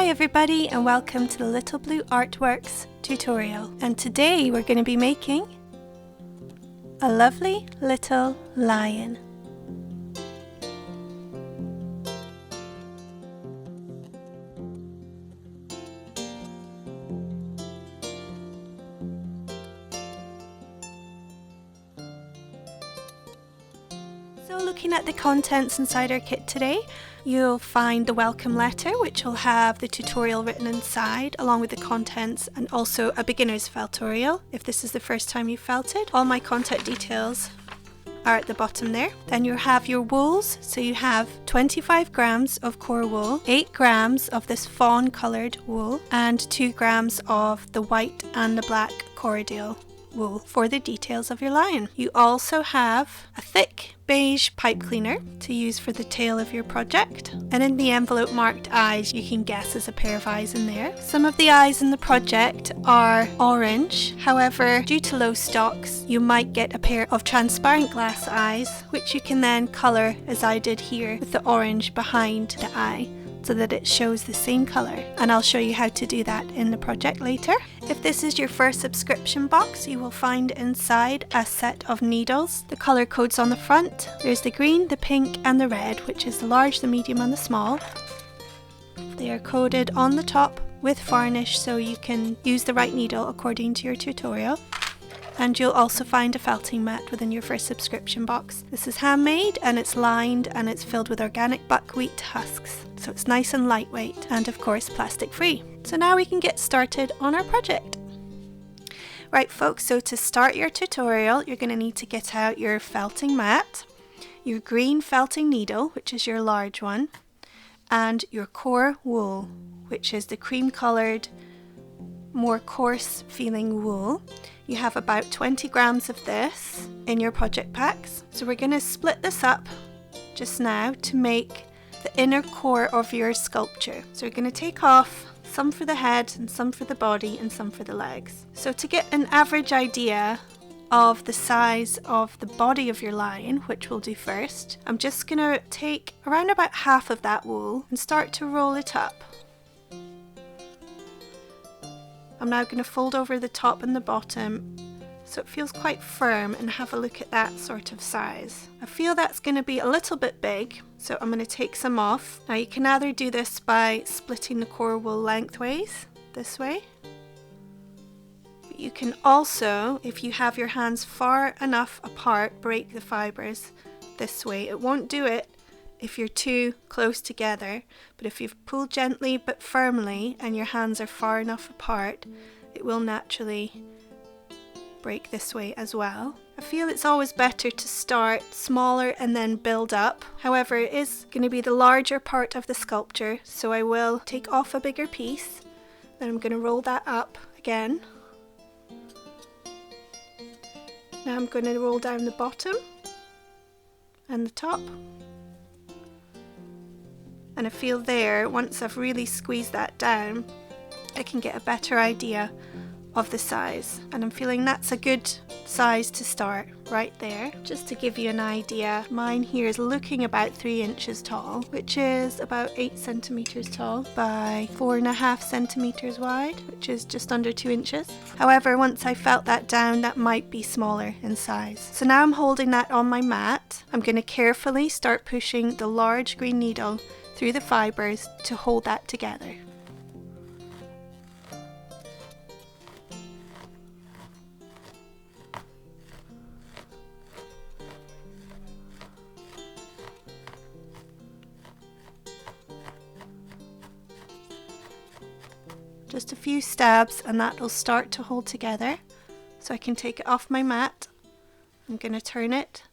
Hi everybody and welcome to the Little Blue Artworks tutorial, and today we're going to be making a lovely little lion. So looking at the contents inside our kit today, you'll find the welcome letter, which will have the tutorial written inside along with the contents, and also a beginner's feltorial if this is the first time you've felted. All my contact details are at the bottom there. Then you have your wools, so you have 25 grams of core wool, 8 grams of this fawn coloured wool, and 2 grams of the white and the black Corriedale wool for the details of your lion. You also have a thick beige pipe cleaner to use for the tail of your project, and in the envelope marked eyes you can guess there's a pair of eyes in there. Some of the eyes in the project are orange, however due to low stocks you might get a pair of transparent glass eyes, which you can then colour as I did here with the orange behind the eye, so that it shows the same colour, and I'll show you how to do that in the project later. If this is your first subscription box, you will find inside a set of needles. The colour codes on the front, there's the green, the pink and the red, which is the large, the medium and the small. They are coded on the top with varnish so you can use the right needle according to your tutorial. And you'll also find a felting mat within your first subscription box. This is handmade and it's lined and it's filled with organic buckwheat husks, so it's nice and lightweight and of course plastic free. So now we can get started on our project. Right folks, so to start your tutorial you're going to need to get out your felting mat, your green felting needle, which is your large one, and your core wool, which is the cream coloured, more coarse feeling wool. You have about 20 grams of this in your project packs. So we're going to split this up just now to make the inner core of your sculpture. So we're going to take off some for the head and some for the body and some for the legs. So to get an average idea of the size of the body of your lion, which we'll do first, I'm just going to take around about half of that wool and start to roll it up. I'm now going to fold over the top and the bottom so it feels quite firm, and have a look at that sort of size. I feel that's going to be a little bit big, so I'm going to take some off. Now you can either do this by splitting the core wool lengthways, this way. But you can also, if you have your hands far enough apart, break the fibres this way. It won't do it if you're too close together, but if you've pulled gently but firmly and your hands are far enough apart, it will naturally break this way as well. I feel it's always better to start smaller and then build up. However, it is going to be the larger part of the sculpture, so I will take off a bigger piece, then I'm going to roll that up again. Now I'm going to roll down the bottom and the top. And I feel there, once I've really squeezed that down, I can get a better idea of the size. And I'm feeling that's a good size to start right there. Just to give you an idea, mine here is looking about 3 inches tall, which is about 8 centimeters tall by 4.5 centimeters wide, which is just under 2 inches. However, once I felt that down, that might be smaller in size. So now I'm holding that on my mat. I'm going to carefully start pushing the large green needle through the fibres to hold that together. Just a few stabs and that will start to hold together. So I can take it off my mat. I'm going to turn it,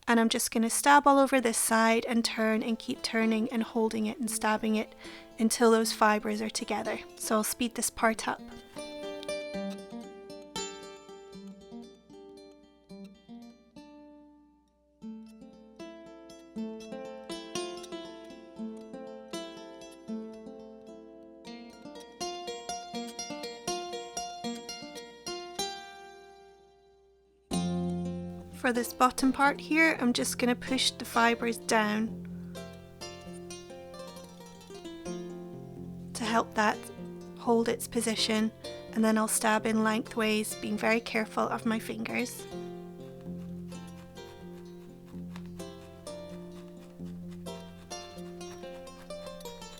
and I'm just going to stab all over this side and turn and keep turning and holding it and stabbing it until those fibres are together. So I'll speed this part up. For this bottom part here, I'm just going to push the fibres down help that hold its position, and then I'll stab in lengthways, being very careful of my fingers.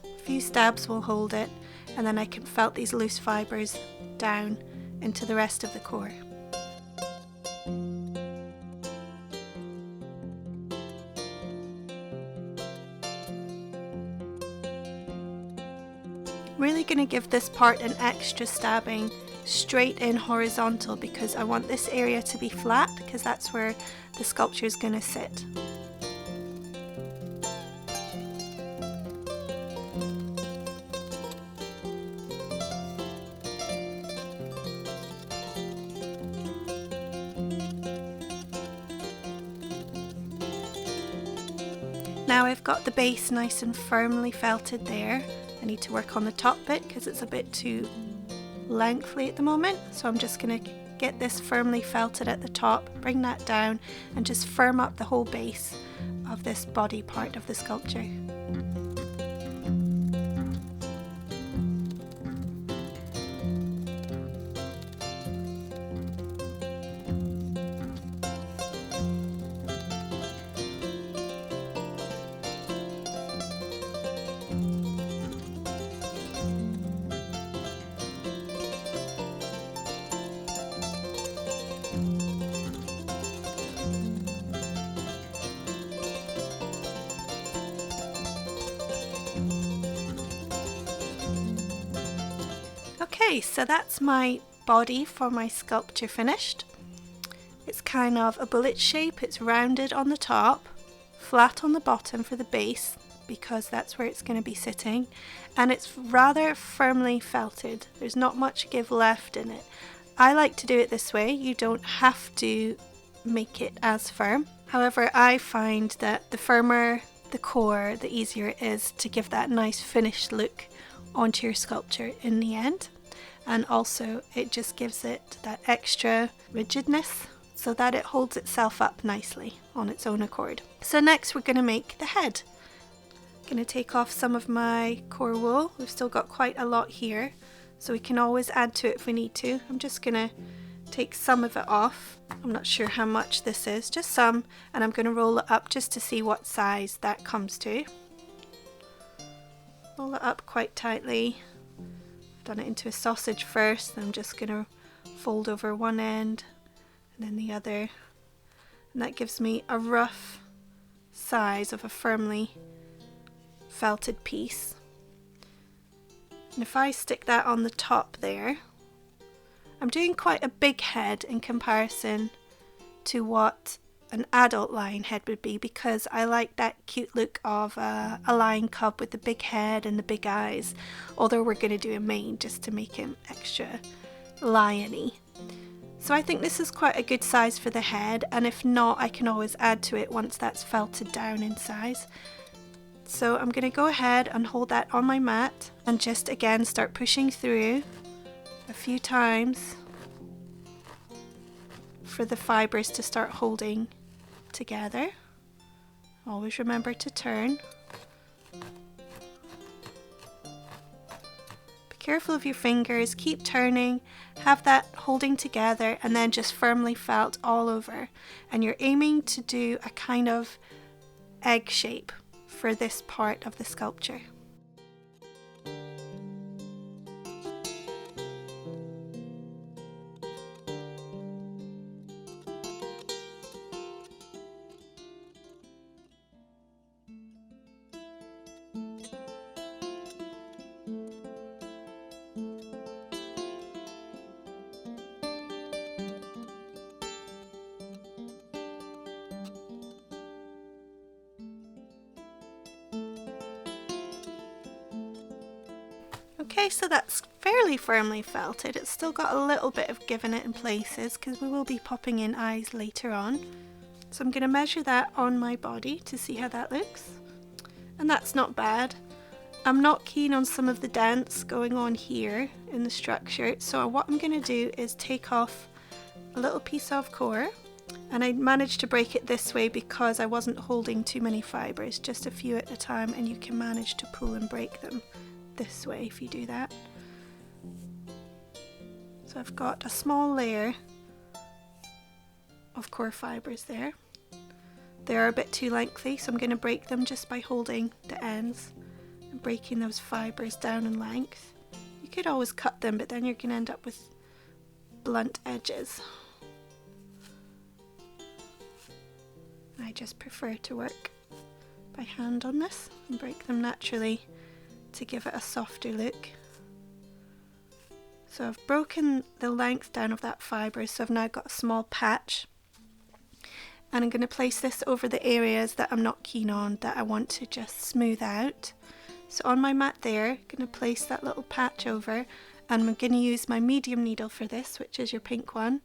A few stabs will hold it, and then I can felt these loose fibres down into the rest of the core. Really going to give this part an extra stabbing straight in horizontal, because I want this area to be flat, because that's where the sculpture is going to sit. Now I've got the base nice and firmly felted there. I need to work on the top bit because it's a bit too lengthy at the moment, so I'm just going to get this firmly felted at the top, bring that down and just firm up the whole base of this body part of the sculpture. Okay, so that's my body for my sculpture finished. It's kind of a bullet shape, it's rounded on the top, flat on the bottom for the base because that's where it's going to be sitting, and it's rather firmly felted. There's not much give left in it. I like to do it this way. You don't have to make it as firm. However, I find that the firmer the core, the easier it is to give that nice finished look onto your sculpture in the end. And also it just gives it that extra rigidness so that it holds itself up nicely on its own accord. So next we're going to make the head. I'm going to take off some of my core wool. We've still got quite a lot here, so we can always add to it if we need to. I'm just going to take some of it off. I'm not sure how much this is, just some, and I'm going to roll it up just to see what size that comes to. Roll it up quite tightly. I've done it into a sausage first, then I'm just going to fold over one end and then the other, and that gives me a rough size of a firmly felted piece. And if I stick that on the top there, I'm doing quite a big head in comparison to what an adult lion head would be, because I like that cute look of a lion cub with the big head and the big eyes, although we're going to do a mane just to make him extra lion-y. So I think this is quite a good size for the head, and if not, I can always add to it once that's felted down in size. So I'm going to go ahead and hold that on my mat and just again start pushing through a few times for the fibres to start holding together. Always remember to turn. Be careful of your fingers, keep turning, have that holding together, and then just firmly felt all over. And you're aiming to do a kind of egg shape for this part of the sculpture. Okay, so that's fairly firmly felted. It's still got a little bit of give in it in places because we will be popping in eyes later on. So I'm going to measure that on my body to see how that looks. And that's not bad. I'm not keen on some of the dents going on here in the structure, so what I'm going to do is take off a little piece of core, and I managed to break it this way because I wasn't holding too many fibres, just a few at a time, and you can manage to pull and break them this way if you do that. So I've got a small layer of core fibres there. They're a bit too lengthy, so I'm going to break them just by holding the ends and breaking those fibres down in length. You could always cut them, but then you're going to end up with blunt edges. I just prefer to work by hand on this and break them naturally to give it a softer look. So I've broken the length down of that fibre, so I've now got a small patch. And I'm going to place this over the areas that I'm not keen on, that I want to just smooth out. So on my mat there, I'm going to place that little patch over, and I'm going to use my medium needle for this, which is your pink one.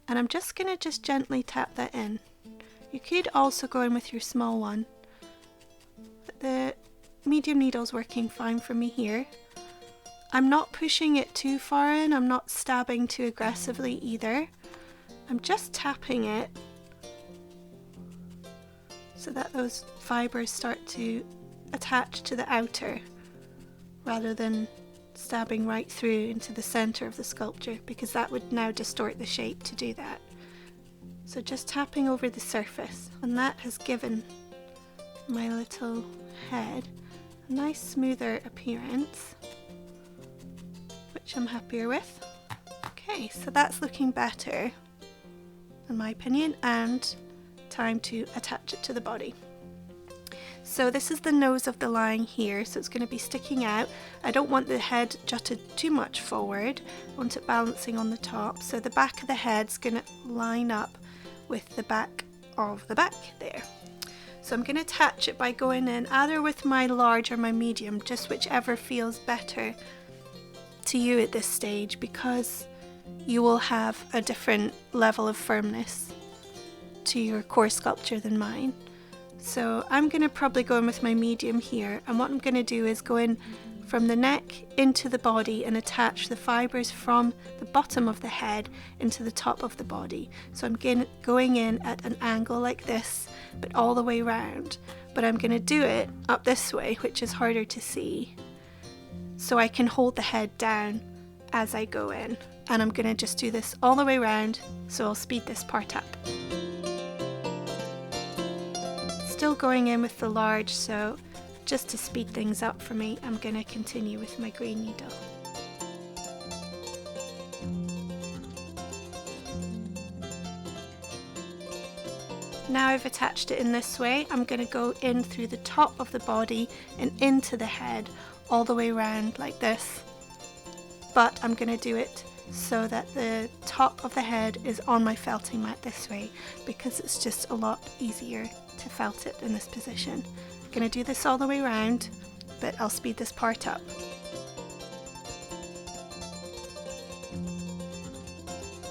And I'm just going to gently tap that in. You could also go in with your small one, but the medium needle's working fine for me here. I'm not pushing it too far in, I'm not stabbing too aggressively either. I'm just tapping it so that those fibres start to attach to the outer rather than stabbing right through into the centre of the sculpture, because that would now distort the shape to do that. So just tapping over the surface, and that has given my little head a nice smoother appearance, which I'm happier with. Okay, so that's looking better in my opinion, and time to attach it to the body. So this is the nose of the lion here, so it's going to be sticking out. I don't want the head jutted too much forward, I want it balancing on the top, so the back of the head's going to line up with the back of the back there. So I'm going to attach it by going in either with my large or my medium, just whichever feels better to you at this stage, because you will have a different level of firmness to your core sculpture than mine. So I'm going to probably go in with my medium here, and what I'm going to do is go in from the neck into the body and attach the fibres from the bottom of the head into the top of the body. So I'm going in at an angle like this, but all the way round. But I'm going to do it up this way, which is harder to see, so I can hold the head down as I go in. And I'm going to just do this all the way round, so I'll speed this part up. Still going in with the large, so just to speed things up for me, I'm going to continue with my green needle. Now I've attached it in this way, I'm going to go in through the top of the body and into the head all the way around like this. But I'm going to do it so that the top of the head is on my felting mat this way, because it's just a lot easier to felt it in this position. I'm going to do this all the way around, but I'll speed this part up.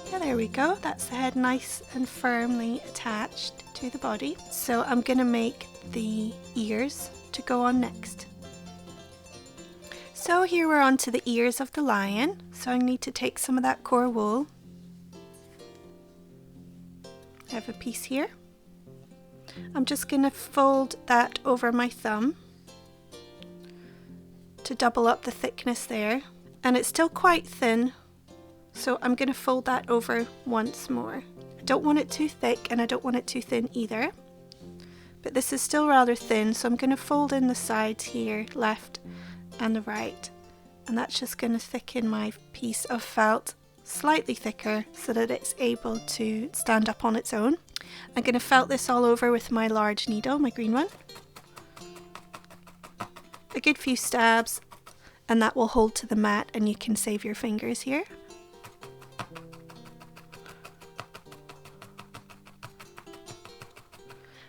Yeah, there we go, that's the head nice and firmly attached to the body. So I'm going to make the ears to go on next. So here we're on to the ears of the lion, so I need to take some of that core wool. I have a piece here. I'm just going to fold that over my thumb to double up the thickness there, and it's still quite thin, so I'm going to fold that over once more. I don't want it too thick and I don't want it too thin either, but this is still rather thin, so I'm going to fold in the sides here, left and the right, and that's just going to thicken my piece of felt slightly thicker so that it's able to stand up on its own. I'm going to felt this all over with my large needle, my green one. A good few stabs, and that will hold to the mat and you can save your fingers here.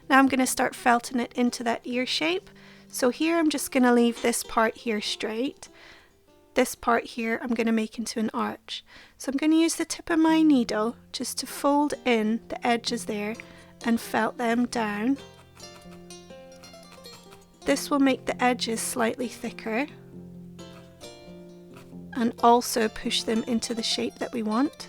Now I'm going to start felting it into that ear shape. So here I'm just going to leave this part here straight. This part here I'm going to make into an arch. So I'm going to use the tip of my needle just to fold in the edges there and felt them down. This will make the edges slightly thicker and also push them into the shape that we want.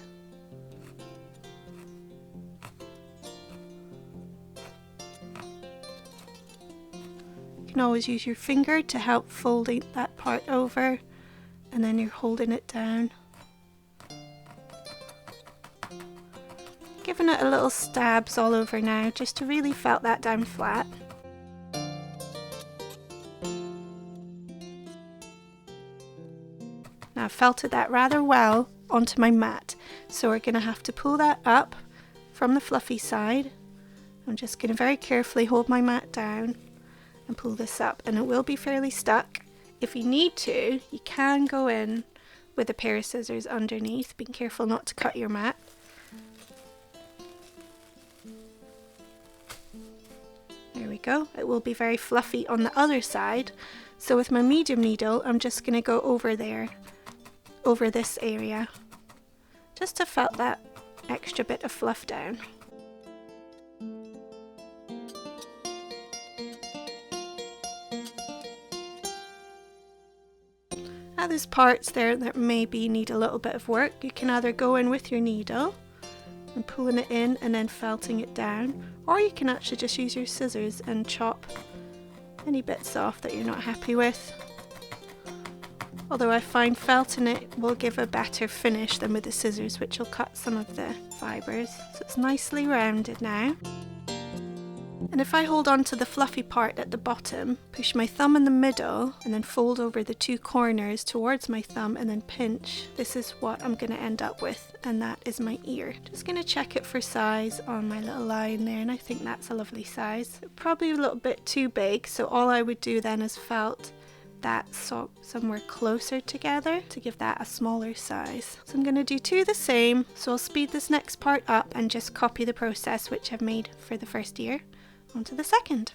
can always use your finger to help folding that part over, and then you're holding it down. Giving it a little stabs all over now, just to really felt that down flat. Now I've felted that rather well onto my mat, so we're going to have to pull that up from the fluffy side. I'm just going to very carefully hold my mat down and pull this up, and it will be fairly stuck. If you need to, you can go in with a pair of scissors underneath, being careful not to cut your mat. There we go. It will be very fluffy on the other side, so with my medium needle I'm just going to go over there, over this area, just to felt that extra bit of fluff down. Now there's parts there that maybe need a little bit of work. You can either go in with your needle and pulling it in and then felting it down, or you can actually just use your scissors and chop any bits off that you're not happy with. Although I find felting it will give a better finish than with the scissors, which will cut some of the fibres. So it's nicely rounded now. And if I hold on to the fluffy part at the bottom, push my thumb in the middle and then fold over the two corners towards my thumb and then pinch, this is what I'm going to end up with, and that is my ear. Just going to check it for size on my little line there, and I think that's a lovely size. Probably a little bit too big, so all I would do then is felt that somewhere closer together to give that a smaller size. So I'm going to do two the same, so I'll speed this next part up and just copy the process which I've made for the first ear onto the second.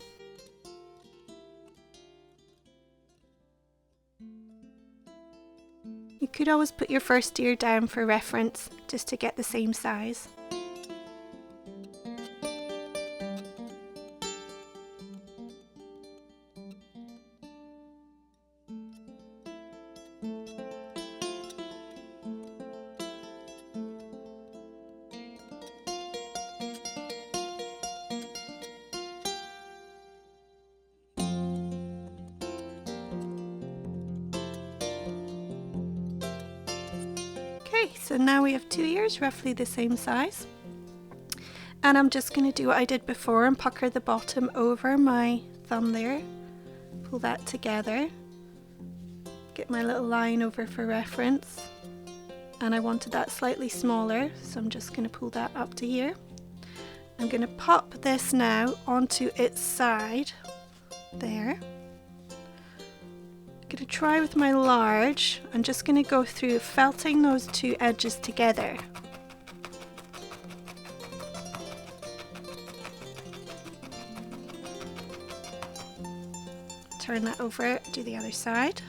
You could always put your first ear down for reference just to get the same size. Okay, so now we have two ears roughly the same size, and I'm just going to do what I did before and pucker the bottom over my thumb there, pull that together, get my little line over for reference, and I wanted that slightly smaller, so I'm just going to pull that up to here. I'm going to pop this now onto its side there. I'm going to try with my large. I'm just going to go through felting those two edges together. Turn that over, do the other side.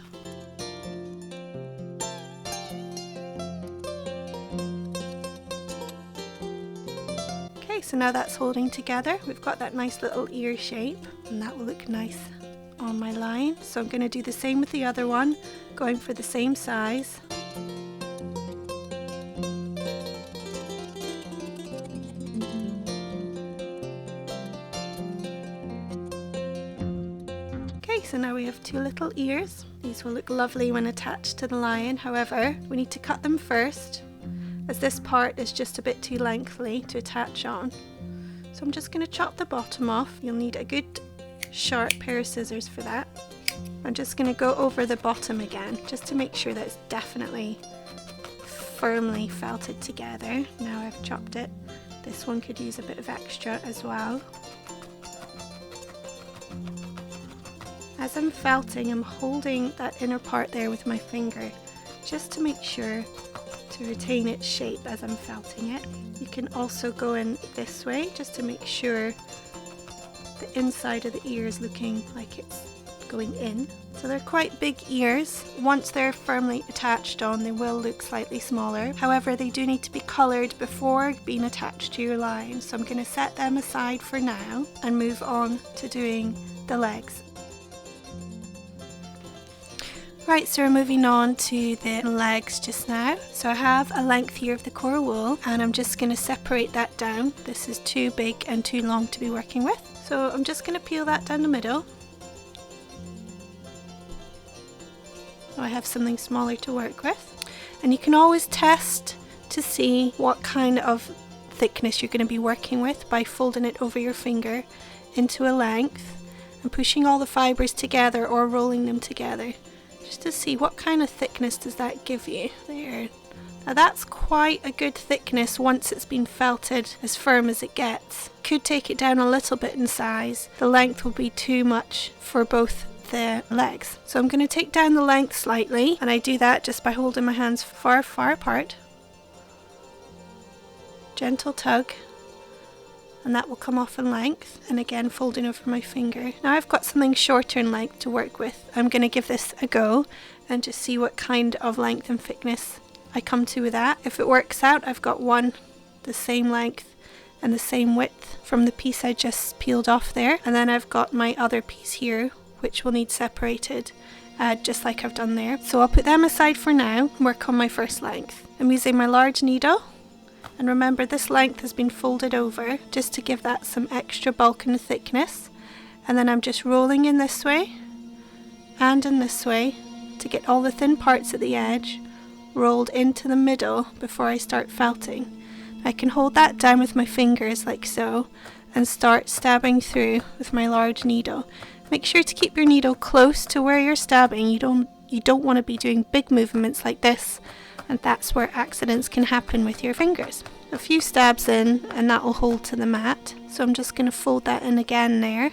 Okay, so now that's holding together. We've got that nice little ear shape, and that will look nice on my line. So I'm going to do the same with the other one, going for the same size. Okay, so now we have two little ears. These will look lovely when attached to the lion. However, we need to cut them first, as this part is just a bit too lengthy to attach on. So I'm just going to chop the bottom off. You'll need a good sharp pair of scissors for that. I'm just going to go over the bottom again just to make sure that it's definitely firmly felted together. Now I've chopped it. This one could use a bit of extra as well. As I'm felting, I'm holding that inner part there with my finger just to make sure to retain its shape as I'm felting it. You can also go in this way just to make sure the inside of the ear is looking like it's going in. So they're quite big ears. Once they're firmly attached on, they will look slightly smaller. However, they do need to be coloured before being attached to your line. So I'm going to set them aside for now and move on to doing the legs. Right, so we're moving on to the legs just now. So I have a length here of the coral wool, and I'm just going to separate that down. This is too big and too long to be working with. So I'm just going to peel that down the middle so I have something smaller to work with. And you can always test to see what kind of thickness you're going to be working with by folding it over your finger into a length and pushing all the fibres together or rolling them together, just to see what kind of thickness does that give you. There. Now that's quite a good thickness once it's been felted as firm as it gets. Could take it down a little bit in size. The length will be too much for both the legs. So I'm going to take down the length slightly, and I do that just by holding my hands far apart. Gentle tug, and that will come off in length, and again folding over my finger. Now I've got something shorter in length to work with. I'm going to give this a go and just see what kind of length and thickness I come to with that. If it works out, I've got one the same length and the same width from the piece I just peeled off there, and then I've got my other piece here which will need separated just like I've done there. So I'll put them aside for now and work on my first length. I'm using my large needle, and remember this length has been folded over just to give that some extra bulk and thickness, and then I'm just rolling in this way and in this way to get all the thin parts at the edge rolled into the middle before I start felting. I can hold that down with my fingers like so and start stabbing through with my large needle. Make sure to keep your needle close to where you're stabbing. You don't want to be doing big movements like this, and that's where accidents can happen with your fingers. A few stabs in and that will hold to the mat, so I'm just going to fold that in again there.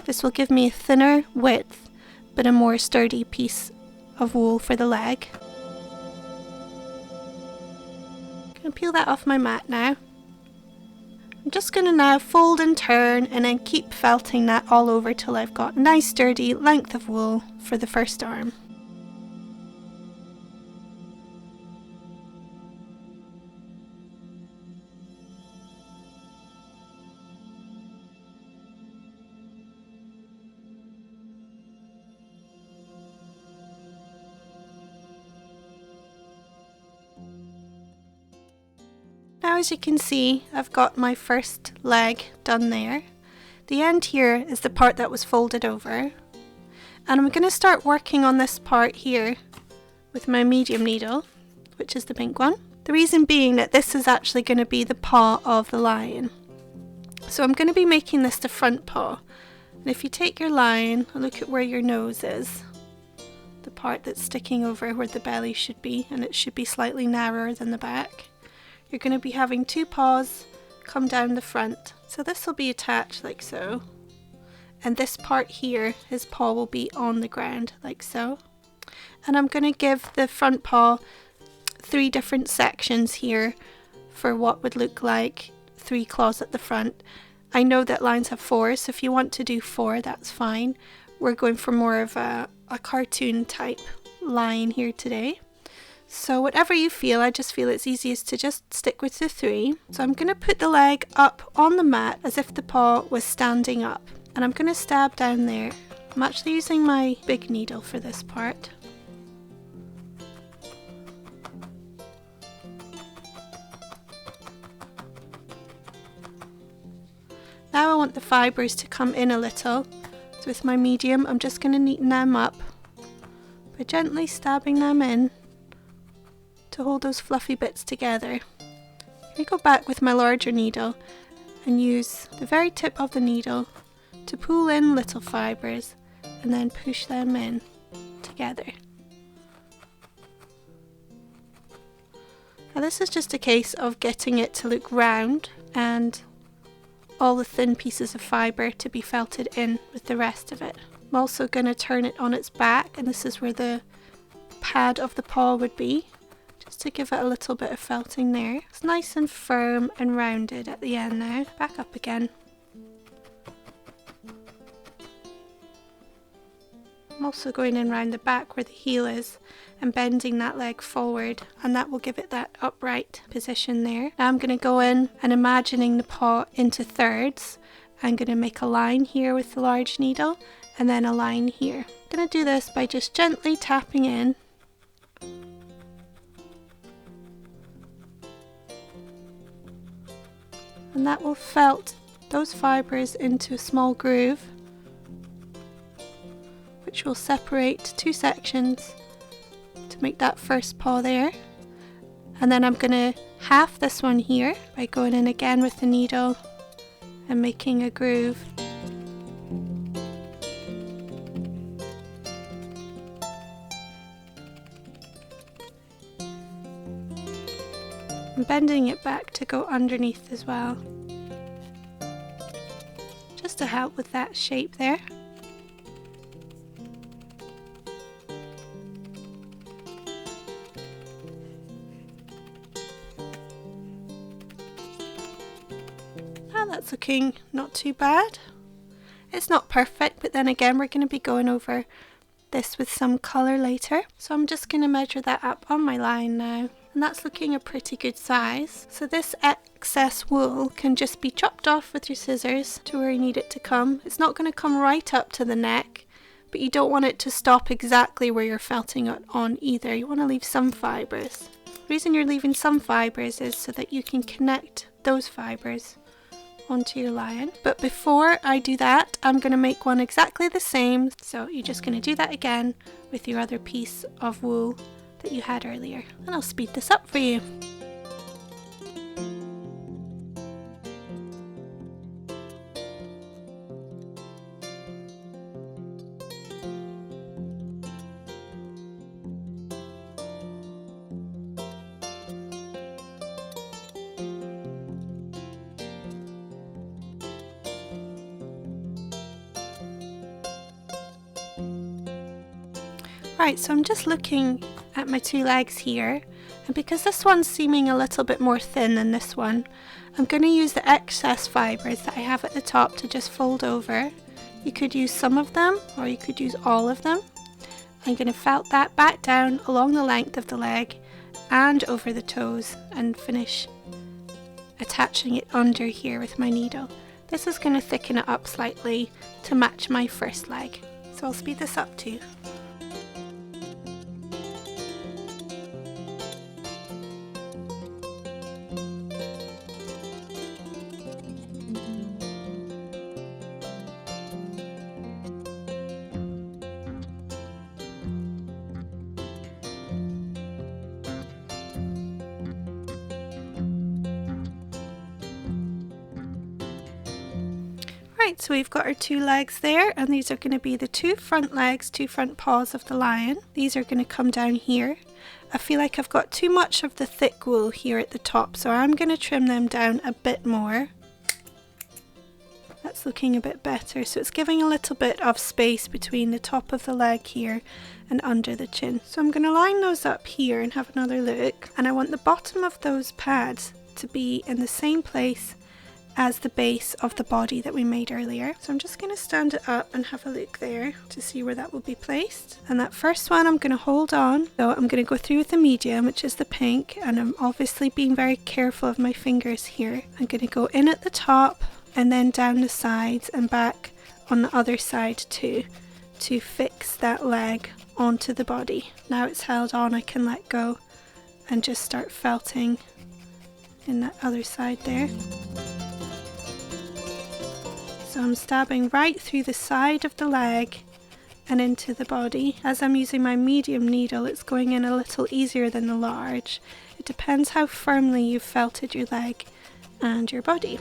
This will give me a thinner width but a more sturdy piece of wool for the leg. I'm going to peel that off my mat now. I'm just going to now fold and turn and then keep felting that all over till I've got a nice sturdy length of wool for the first arm. Now as you can see, I've got my first leg done there. The end here is the part that was folded over, and I'm going to start working on this part here with my medium needle, which is the pink one. The reason being that this is actually going to be the paw of the lion. So I'm going to be making this the front paw, and if you take your lion and look at where your nose is, the part that's sticking over where the belly should be, and it should be slightly narrower than the back. You're going to be having two paws come down the front. So this will be attached like so. And this part here, his paw will be on the ground like so. And I'm going to give the front paw 3 different sections here for what would look like 3 claws at the front. I know that lions have 4, so if you want to do 4, that's fine. We're going for more of a cartoon type lion here today. So whatever you feel, I just feel it's easiest to just stick with the 3. So I'm going to put the leg up on the mat as if the paw was standing up. And I'm going to stab down there. I'm actually using my big needle for this part. Now I want the fibres to come in a little. So with my medium, I'm just going to neaten them up by gently stabbing them in to hold those fluffy bits together. I go back with my larger needle and use the very tip of the needle to pull in little fibres and then push them in together. Now this is just a case of getting it to look round and all the thin pieces of fibre to be felted in with the rest of it. I'm also going to turn it on its back, and this is where the pad of the paw would be, just to give it a little bit of felting there. It's nice and firm and rounded at the end now. Back up again. I'm also going in round the back where the heel is and bending that leg forward, and that will give it that upright position there. Now I'm going to go in and imagining the paw into thirds. I'm going to make a line here with the large needle and then a line here. I'm going to do this by just gently tapping in. And that will felt those fibres into a small groove which will separate two sections to make that first paw there. And then I'm going to half this one here by going in again with the needle and making a groove. I'm bending it back to go underneath as well, just to help with that shape there. Now that's looking not too bad. It's not perfect, but then again we're going to be going over this with some colour later. So I'm just going to measure that up on my line now. And that's looking a pretty good size. So this excess wool can just be chopped off with your scissors to where you need it to come. It's not going to come right up to the neck, but you don't want it to stop exactly where you're felting it on either. You want to leave some fibres. The reason you're leaving some fibres is so that you can connect those fibres onto your lion. But before I do that, I'm going to make one exactly the same. So you're just going to do that again with your other piece of wool that you had earlier, and I'll speed this up for you. Right, so I'm just looking at my two legs here, and because this one's seeming a little bit more thin than this one, I'm going to use the excess fibres that I have at the top to just fold over. You could use some of them or you could use all of them. I'm going to felt that back down along the length of the leg and over the toes and finish attaching it under here with my needle. This is going to thicken it up slightly to match my first leg, so I'll speed this up too. Right, so we've got our two legs there, and these are going to be the two front legs, two front paws of the lion. These are going to come down here. I feel like I've got too much of the thick wool here at the top, so I'm going to trim them down a bit more. That's looking a bit better, so it's giving a little bit of space between the top of the leg here and under the chin. So I'm going to line those up here and have another look, and I want the bottom of those pads to be in the same place as the base of the body that we made earlier. So I'm just going to stand it up and have a look there to see where that will be placed. And that first one I'm going to hold on. So I'm going to go through with the medium, which is the pink, and I'm obviously being very careful of my fingers here. I'm going to go in at the top and then down the sides and back on the other side too, to fix that leg onto the body. Now it's held on, I can let go and just start felting in that other side there. So I'm stabbing right through the side of the leg and into the body. As I'm using my medium needle, it's going in a little easier than the large. It depends how firmly you've felted your leg and your body.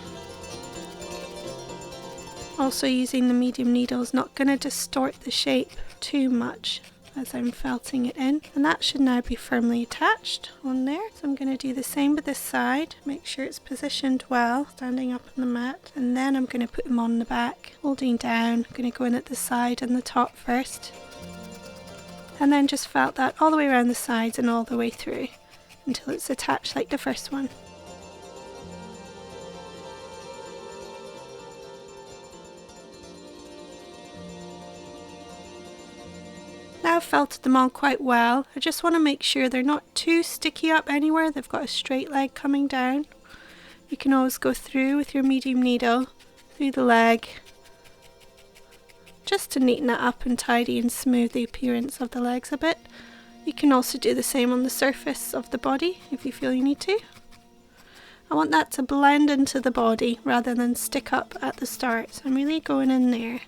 Also, using the medium needle is not going to distort the shape too much as I'm felting it in, and that should now be firmly attached on there. So I'm going to do the same with this side, make sure it's positioned well, standing up on the mat, and then I'm going to put them on the back, holding down. I'm going to go in at the side and the top first, and then just felt that all the way around the sides and all the way through until it's attached like the first one. Now I've felted them on quite well. I just want to make sure they're not too sticky up anywhere. They've got a straight leg coming down. You can always go through with your medium needle through the leg just to neaten it up and tidy and smooth the appearance of the legs a bit. You can also do the same on the surface of the body if you feel you need to. I want that to blend into the body rather than stick up at the start, so I'm really going in there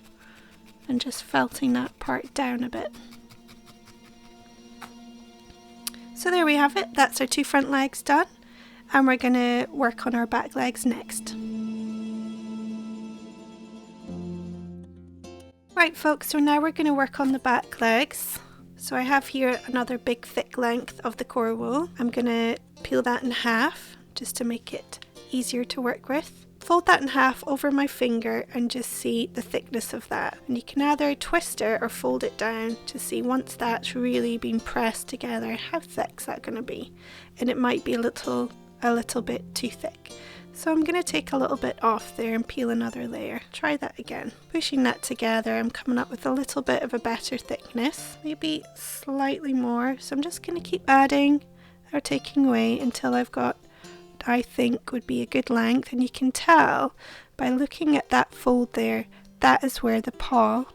and just felting that part down a bit. So there we have it, that's our 2 front legs done, and we're going to work on our back legs next. Right folks, so now we're going to work on the back legs. So I have here another big thick length of the core wool. I'm going to peel that in half just to make it easier to work with. Fold that in half over my finger and just see the thickness of that. And you can either twist it or fold it down to see once that's really been pressed together how thick's that going to be. And it might be a little bit too thick. So I'm going to take a little bit off there and peel another layer. Try that again. Pushing that together, I'm coming up with a little bit of a better thickness, maybe slightly more. So I'm just going to keep adding or taking away until I've got what I think would be a good length. And you can tell by looking at that fold there, that is where the paw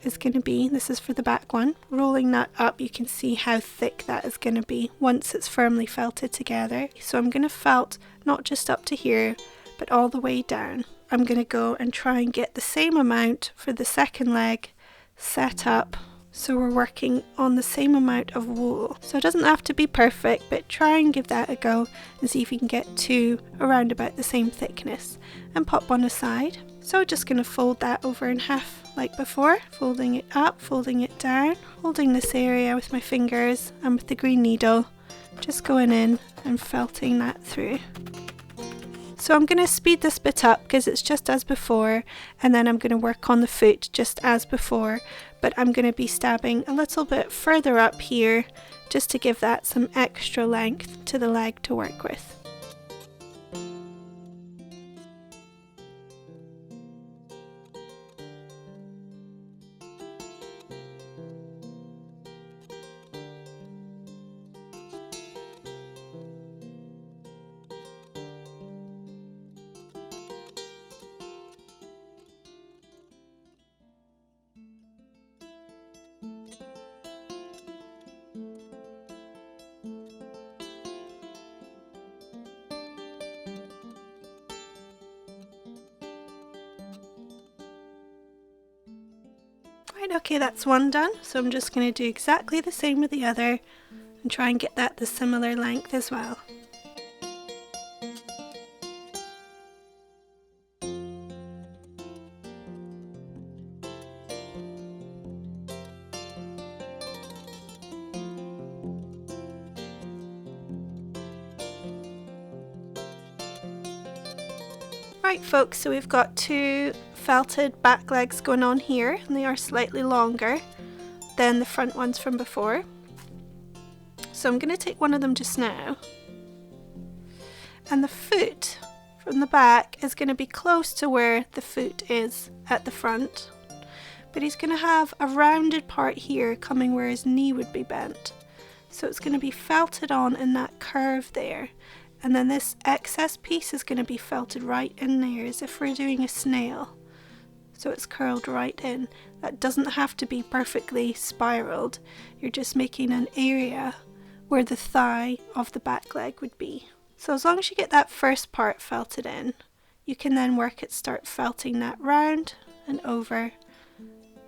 is going to be. This is for the back one. Rolling that up, you can see how thick that is going to be once it's firmly felted together. So I'm going to felt not just up to here, but all the way down. I'm going to go and try and get the same amount for the second leg set up. So we're working on the same amount of wool. So it doesn't have to be perfect, but try and give that a go and see if you can get 2 around about the same thickness and pop one aside. So just going to fold that over in half like before, folding it up, folding it down, holding this area with my fingers and with the green needle, just going in and felting that through. So I'm going to speed this bit up because it's just as before, and then I'm going to work on the foot just as before, but I'm going to be stabbing a little bit further up here just to give that some extra length to the leg to work with. Right, okay, that's one done, so I'm just going to do exactly the same with the other and try and get that the similar length as well. Right folks, so we've got 2 felted back legs going on here, and they are slightly longer than the front ones from before. So I'm going to take one of them just now, and the foot from the back is going to be close to where the foot is at the front, but he's going to have a rounded part here coming where his knee would be bent. So it's going to be felted on in that curve there. And then this excess piece is going to be felted right in there as if we're doing a snail. So it's curled right in. That doesn't have to be perfectly spiraled. You're just making an area where the thigh of the back leg would be. So as long as you get that first part felted in, you can then start felting that round and over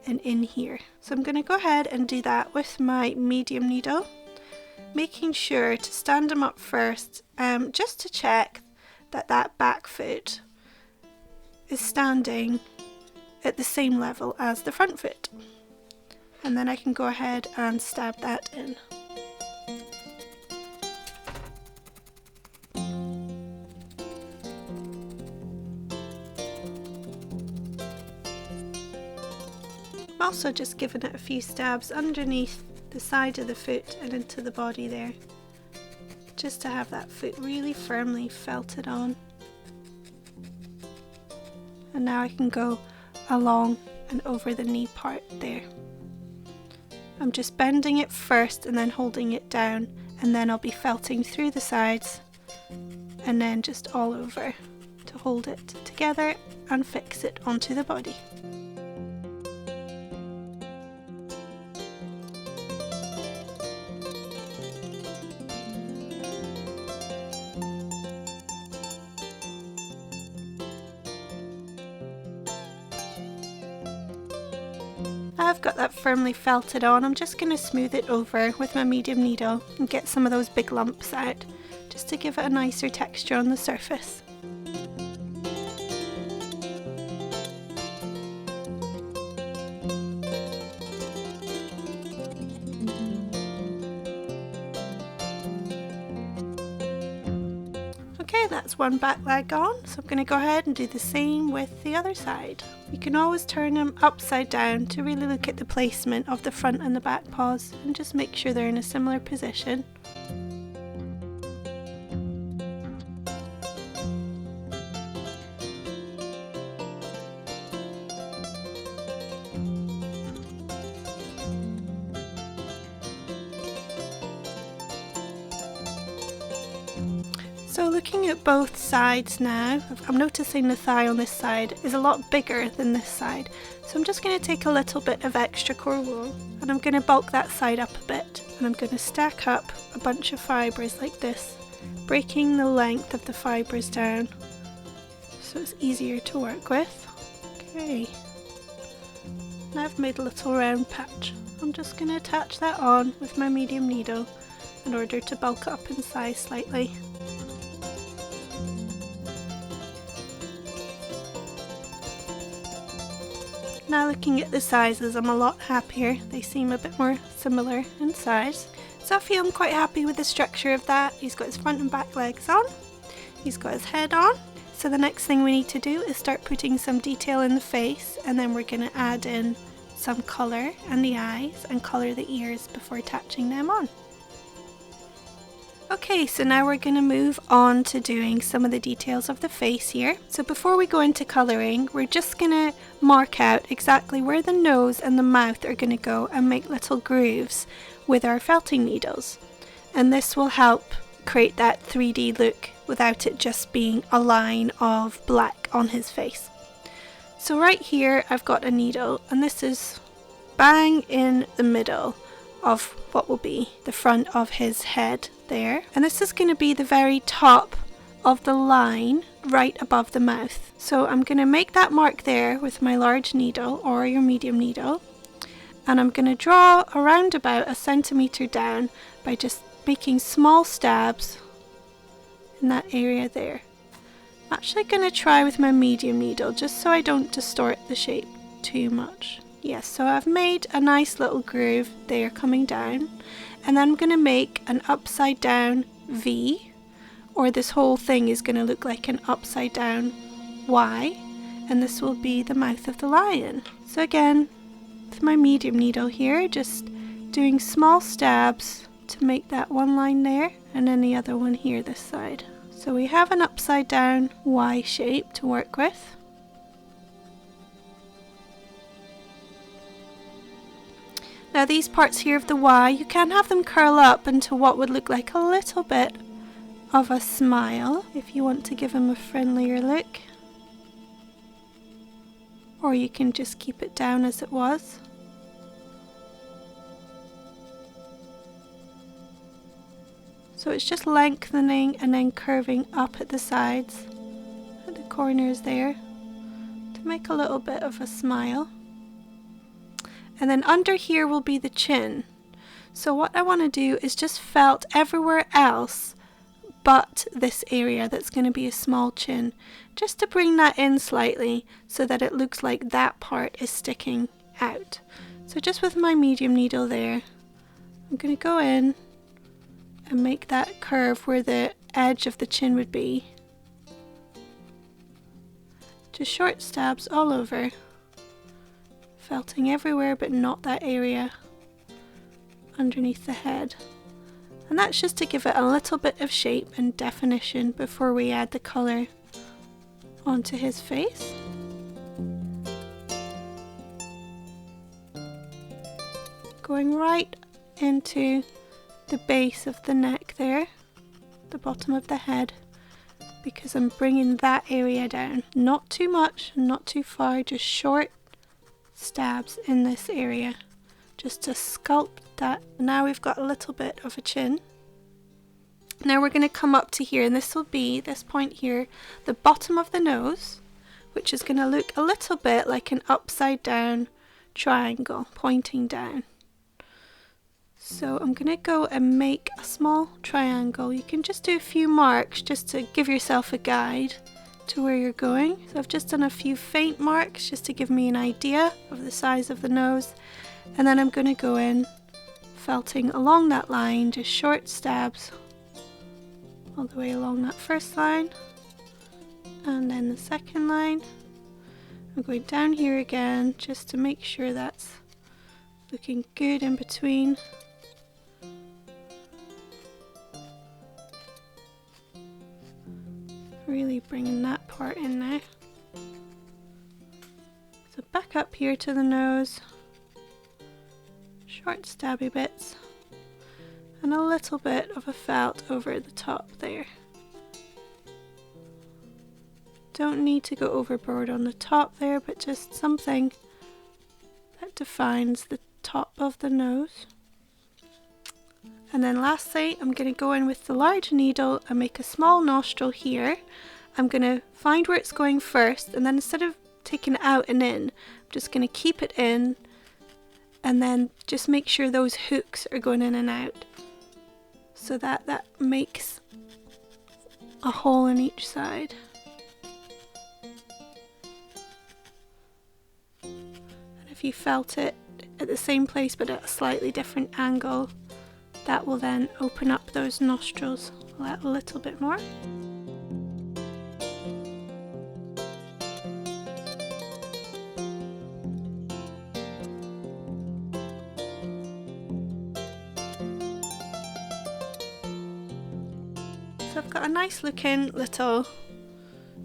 and in here. So I'm going to go ahead and do that with my medium needle, making sure to stand them up first, just to check that that back foot is standing at the same level as the front foot. And then I can go ahead and stab that in. I'm also just giving it a few stabs underneath the side of the foot and into the body there, just to have that foot really firmly felted on. And now I can go along and over the knee part there. I'm just bending it first and then holding it down, and then I'll be felting through the sides and then just all over to hold it together and fix it onto the body. have got that firmly felted on, I'm just going to smooth it over with my medium needle and get some of those big lumps out, just to give it a nicer texture on the surface. Okay, that's one back leg on, so I'm going to go ahead and do the same with the other side. You can always turn them upside down to really look at the placement of the front and the back paws and just make sure they're in a similar position. So looking at both sides now, I'm noticing the thigh on this side is a lot bigger than this side. So I'm just going to take a little bit of extra core wool and I'm going to bulk that side up a bit. And I'm going to stack up a bunch of fibres like this, breaking the length of the fibres down so it's easier to work with. Okay, now I've made a little round patch. I'm just going to attach that on with my medium needle in order to bulk it up in size slightly. Now looking at the sizes, I'm a lot happier. They seem a bit more similar in size. So I feel I'm quite happy with the structure of that. He's got his front and back legs on. He's got his head on. So the next thing we need to do is start putting some detail in the face, and then we're going to add in some colour and the eyes and colour the ears before attaching them on. Okay, so now we're going to move on to doing some of the details of the face here. So before we go into colouring, we're just going to mark out exactly where the nose and the mouth are going to go and make little grooves with our felting needles. And this will help create that 3D look without it just being a line of black on his face. So right here I've got a needle, and this is bang in the middle of what will be the front of his head there, and this is going to be the very top of the line right above the mouth. So I'm going to make that mark there with my large needle or your medium needle, and I'm going to draw around about 1 centimetre down by just making small stabs in that area there. I'm actually going to try with my medium needle just so I don't distort the shape too much. Yes, so I've made a nice little groove there coming down, and then I'm going to make an upside down V, or this whole thing is going to look like an upside down Y, and this will be the mouth of the lion. So again, with my medium needle here, just doing small stabs to make that one line there, and then the other one here this side. So we have an upside down Y shape to work with. Now these parts here of the Y, you can have them curl up into what would look like a little bit of a smile if you want to give them a friendlier look. Or you can just keep it down as it was. So it's just lengthening and then curving up at the sides, at the corners there, to make a little bit of a smile. And then under here will be the chin. So what I want to do is just felt everywhere else but this area that's going to be a small chin, just to bring that in slightly so that it looks like that part is sticking out. So just with my medium needle there, I'm going to go in and make that curve where the edge of the chin would be. Just short stabs all over. Felting everywhere but not that area underneath the head. And that's just to give it a little bit of shape and definition before we add the colour onto his face. Going right into the base of the neck there, the bottom of the head, because I'm bringing that area down. Not too much, not too far, just short stabs in this area just to sculpt that. Now we've got a little bit of a chin. Now we're going to come up to here, and this will be, this point here, the bottom of the nose, which is going to look a little bit like an upside down triangle pointing down. So I'm going to go and make a small triangle. You can just do a few marks just to give yourself a guide to where you're going. So I've just done a few faint marks just to give me an idea of the size of the nose, and then I'm going to go in felting along that line, just short stabs all the way along that first line and then the second line. I'm going down here again just to make sure that's looking good in between. Really bringing that part in now. So back up here to the nose, short stabby bits, and a little bit of a felt over the top there. Don't need to go overboard on the top there, but just something that defines the top of the nose. And then lastly, I'm going to go in with the large needle and make a small nostril here. I'm going to find where it's going first, and then instead of taking it out and in, I'm just going to keep it in, and then just make sure those hooks are going in and out, so that makes a hole in each side. And if you felt it at the same place but at a slightly different angle, that will then open up those nostrils a little bit more. So I've got a nice looking little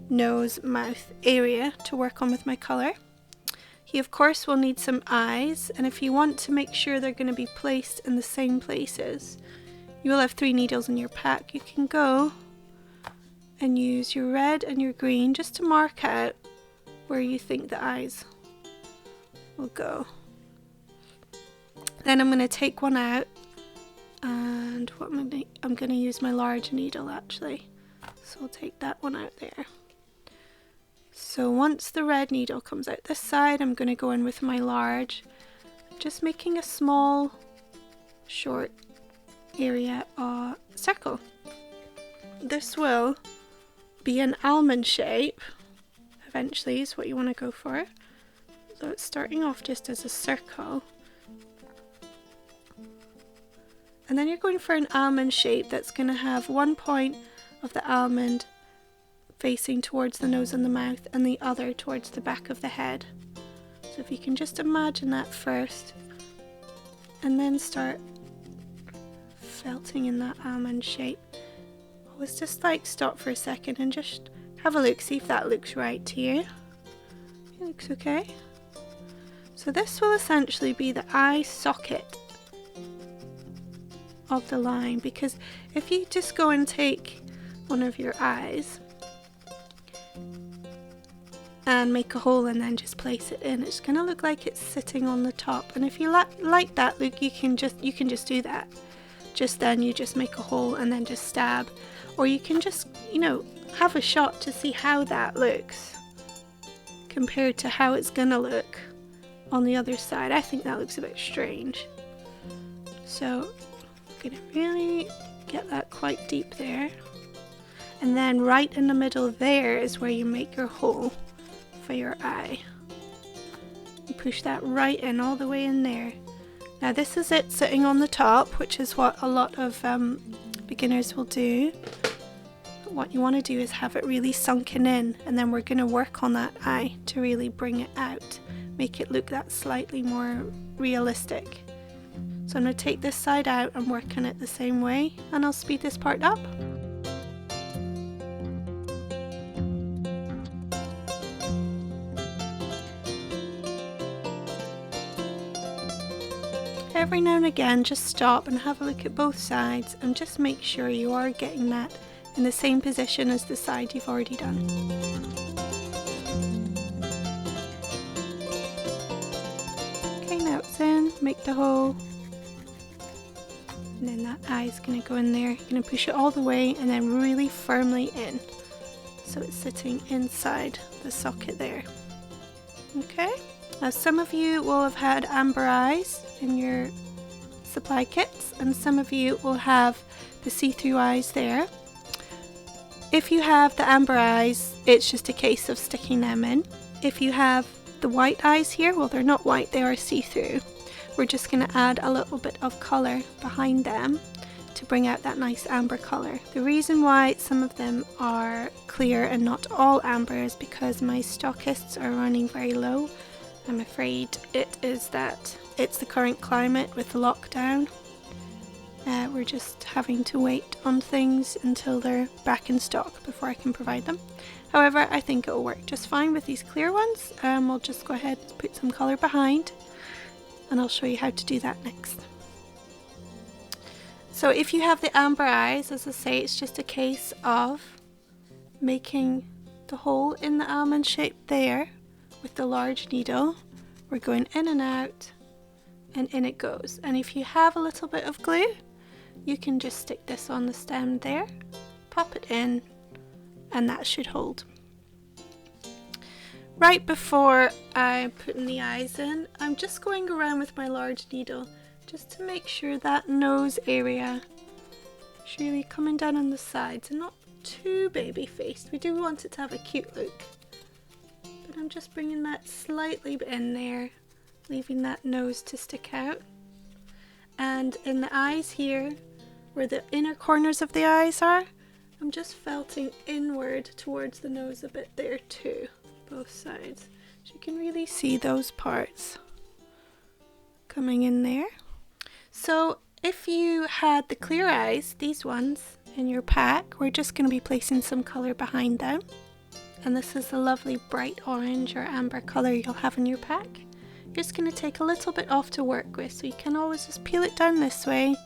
nose mouth area to work on with my colour. You of course will need some eyes, and if you want to make sure they're going to be placed in the same places, you will have 3 needles in your pack. You can go and use your red and your green just to mark out where you think the eyes will go. Then I'm going to take one out, and I'm going to use my large needle actually, so I'll take that one out there. So once the red needle comes out this side, I'm going to go in with my large, just making a small short area or circle. This will be an almond shape eventually, is what you want to go for. So it's starting off just as a circle, and then you're going for an almond shape that's going to have one point of the almond facing towards the nose and the mouth and the other towards the back of the head. So if you can just imagine that first, and then start felting in that almond shape. Always just like stop for a second and just have a look, see if that looks right to you. It looks okay. So this will essentially be the eye socket of the line, because if you just go and take one of your eyes and make a hole and then just place it in, it's going to look like it's sitting on the top. And if you like that look, you can just do that. Just then you just make a hole and then just stab, or you can just, have a shot to see how that looks compared to how it's going to look on the other side. I think that looks a bit strange, so I'm going to really get that quite deep there, and then right in the middle there is where you make your hole for your eye. You push that right in, all the way in there. Now this is it sitting on the top, which is what a lot of beginners will do. But what you want to do is have it really sunken in, and then we're going to work on that eye to really bring it out, make it look that slightly more realistic. So I'm going to take this side out and work on it the same way, and I'll speed this part up. Every now and again just stop and have a look at both sides and just make sure you are getting that in the same position as the side you've already done. Okay, now it's in, make the hole, and then that eye is going to go in there. You're going to push it all the way and then really firmly in, so it's sitting inside the socket there. Okay, Now some of you will have had amber eyes in your supply kits, and some of you will have the see-through eyes there. If you have the amber eyes, it's just a case of sticking them in. If you have the white eyes here, well, they're not white, they are see-through. We're just going to add a little bit of colour behind them to bring out that nice amber colour. The reason why some of them are clear and not all amber is because my stockists are running very low. I'm afraid it is that it's the current climate with the lockdown. We're just having to wait on things until they're back in stock before I can provide them. However, I think it will work just fine with these clear ones. We'll just go ahead and put some colour behind, and I'll show you how to do that next. So if you have the amber eyes, as I say, it's just a case of making the hole in the almond shape there with the large needle. We're going in and out, and in it goes. And if you have a little bit of glue, you can just stick this on the stem there, pop it in, and that should hold. Right before I put the eyes in, I'm just going around with my large needle just to make sure that nose area is really coming down on the sides and not too baby faced. We do want it to have a cute look, but I'm just bringing that slightly in there, leaving that nose to stick out. And in the eyes here, where the inner corners of the eyes are, I'm just felting inward towards the nose a bit there too, both sides. So you can really see those parts coming in there. So if you had the clear eyes, these ones in your pack, we're just going to be placing some colour behind them. And this is a lovely bright orange or amber colour you'll have in your pack. You're just going to take a little bit off to work with, so you can always just peel it down this way,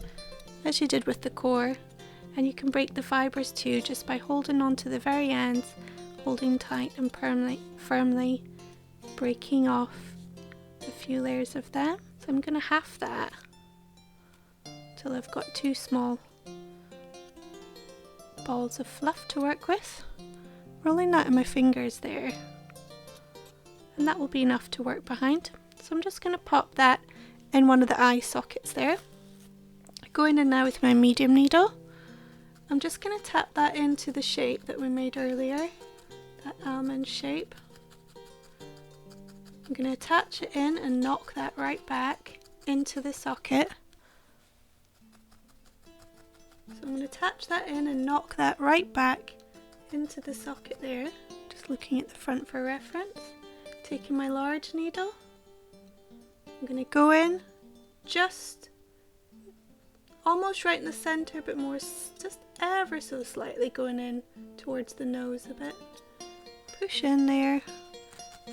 as you did with the core, and you can break the fibres too just by holding on to the very ends, holding tight and firmly breaking off a few layers of them. So I'm going to half that till I've got 2 small balls of fluff to work with, rolling that in my fingers there, and that will be enough to work behind. So I'm just going to pop that in one of the eye sockets there. Going in now with my medium needle, I'm just going to tap that into the shape that we made earlier, that almond shape. I'm going to attach it in and knock that right back into the socket. So I'm going to attach that in and knock that right back into the socket there, just looking at the front for reference. Taking my large needle, I'm going to go in just almost right in the centre, but more just ever so slightly going in towards the nose a bit. Push in there,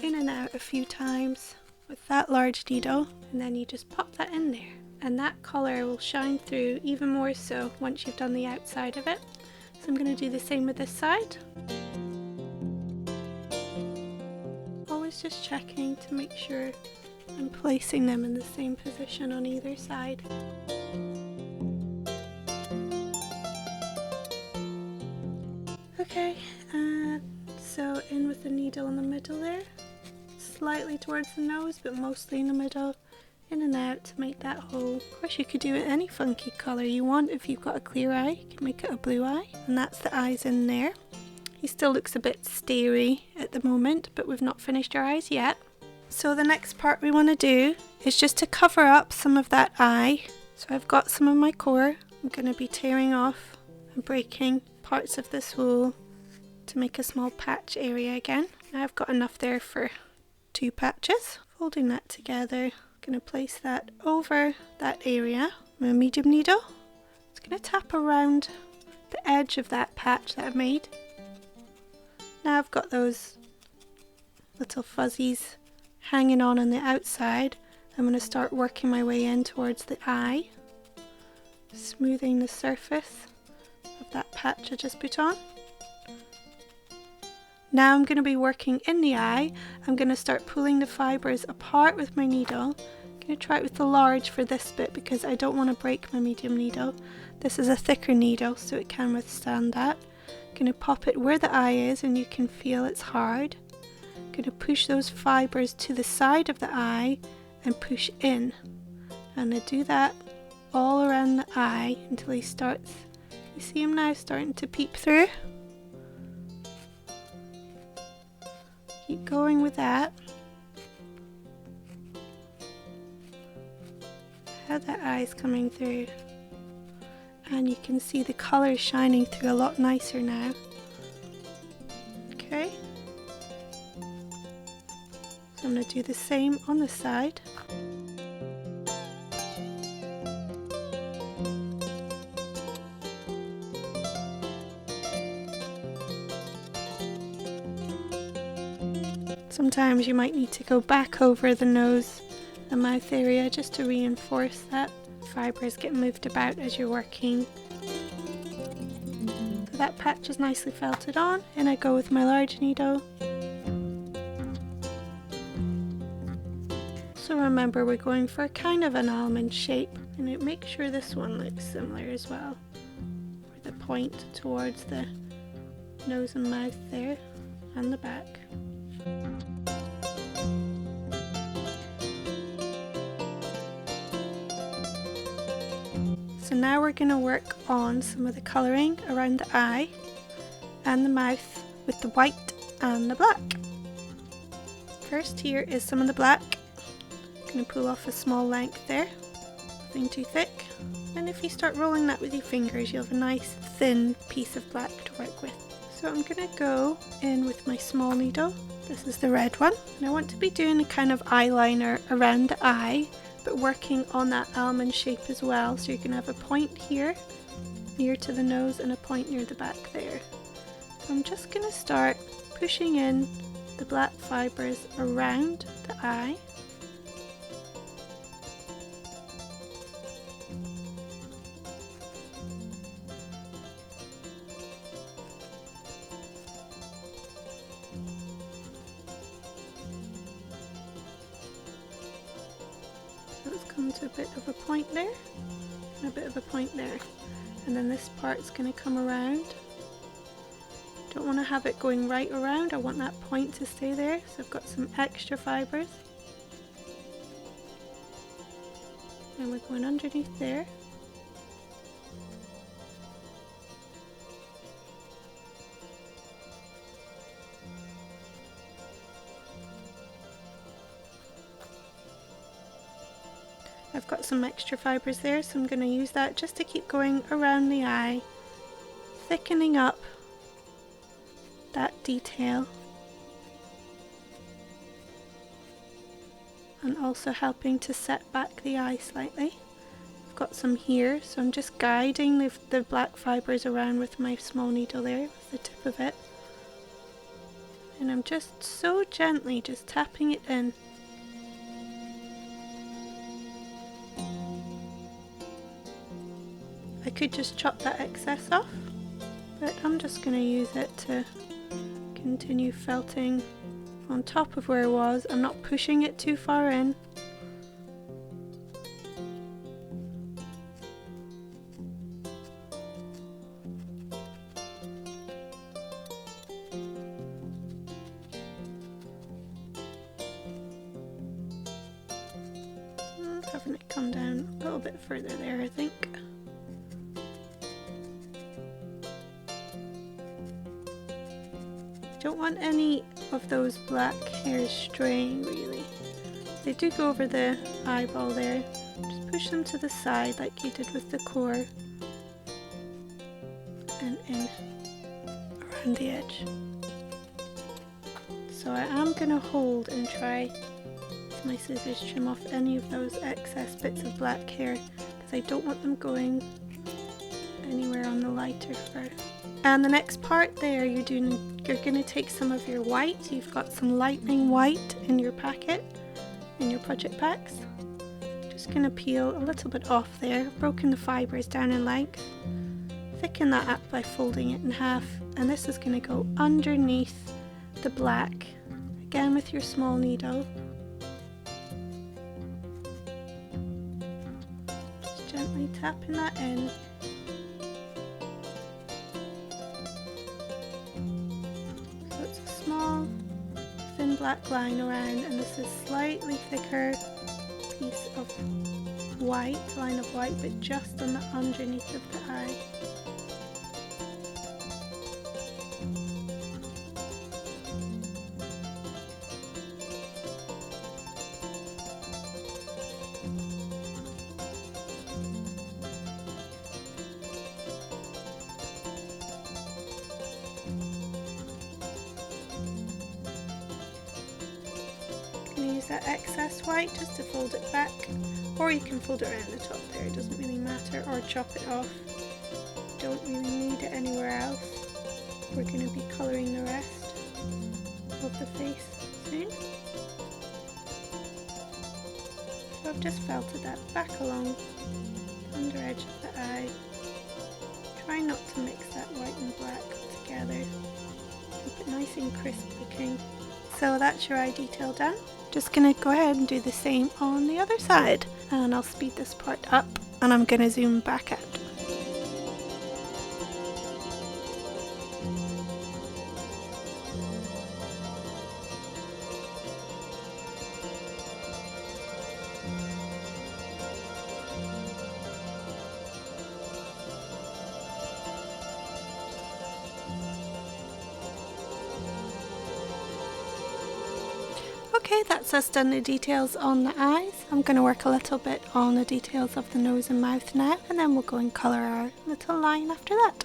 in and out a few times with that large needle, and then you just pop that in there, and that colour will shine through even more so once you've done the outside of it. So I'm going to do the same with this side. Always just checking to make sure I'm placing them in the same position on either side. Okay, so in with the needle in the middle there, slightly towards the nose but mostly in the middle, in and out to make that hole. Of course you could do it any funky colour you want. If you've got a clear eye, you can make it a blue eye, and that's the eyes in there. He still looks a bit starey at the moment, but we've not finished our eyes yet. So the next part we want to do is just to cover up some of that eye. So I've got some of my core. I'm going to be tearing off and breaking parts of this wool to make a small patch area again. Now I've got enough there for 2 patches. Folding that together, I'm going to place that over that area with a medium needle. It's going to tap around the edge of that patch that I've made. Now I've got those little fuzzies hanging on the outside. I'm going to start working my way in towards the eye, smoothing the surface of that patch I just put on. Now I'm going to be working in the eye. I'm going to start pulling the fibres apart with my needle. I'm going to try it with the large for this bit because I don't want to break my medium needle. This is a thicker needle so it can withstand that. I'm going to pop it where the eye is and you can feel it's hard. I'm going to push those fibres to the side of the eye and push in. And I do that all around the eye until he starts, you see him now starting to peep through? Keep going with that. How that eye's coming through. And you can see the colour shining through a lot nicer now. Okay. So I'm going to do the same on the side. Sometimes you might need to go back over the nose and mouth area just to reinforce that fibres get moved about as you're working. So that patch is nicely felted on, and I go with my large needle. So remember, we're going for kind of an almond shape, and make sure this one looks similar as well, with the point towards the nose and mouth there and the back. So now we're going to work on some of the colouring around the eye and the mouth with the white and the black. First, here is some of the black. I'm going to pull off a small length there, nothing too thick. And if you start rolling that with your fingers, you'll have a nice thin piece of black to work with. So I'm going to go in with my small needle. This is the red one. And I want to be doing a kind of eyeliner around the eye, but working on that almond shape as well. So you're going to have a point here near to the nose and a point near the back there. So I'm just going to start pushing in the black fibres around the eye. Let's come to a bit of a point there, and a bit of a point there, and then this part's going to come around. Don't want to have it going right around, I want that point to stay there, so I've got some extra fibres. And we're going underneath there. I've got some extra fibres there, so I'm going to use that just to keep going around the eye, thickening up that detail and also helping to set back the eye slightly. I've got some here, so I'm just guiding the black fibres around with my small needle there, with the tip of it, and I'm just so gently just tapping it in. I could just chop that excess off, but I'm just going to use it to continue felting on top of where it was. I'm not pushing it too far in. Having it come down a little bit further there, I think. Don't want any of those black hairs straying really. They do go over the eyeball there. Just push them to the side like you did with the core and in around the edge. So I am going to hold and try with my scissors trim off any of those excess bits of black hair, because I don't want them going anywhere on the lighter fur. And the next part there, you're going to take some of your white. You've got some lightning white in your packet, in your project packs. Just going to peel a little bit off there, broken the fibres down in length. Thicken that up by folding it in half, and this is going to go underneath the black, again with your small needle. Just gently tapping that in. Small, thin thin black line around, and this is slightly thicker piece of white, line of white, but just on the underneath of the eye. Use that excess white just to fold it back, or you can fold it around the top there, it doesn't really matter, or chop it off. Don't really need it anywhere else. We're going to be colouring the rest of the face soon. So I've just felted that back along the under edge of the eye. Try not to mix that white and black together. Keep it nice and crisp looking. So that's your eye detail done. Just gonna go ahead and do the same on the other side, and I'll speed this part up and I'm gonna zoom back out. Okay, that's us done the details on the eyes. I'm going to work a little bit on the details of the nose and mouth now, and then we'll go and colour our little line after that.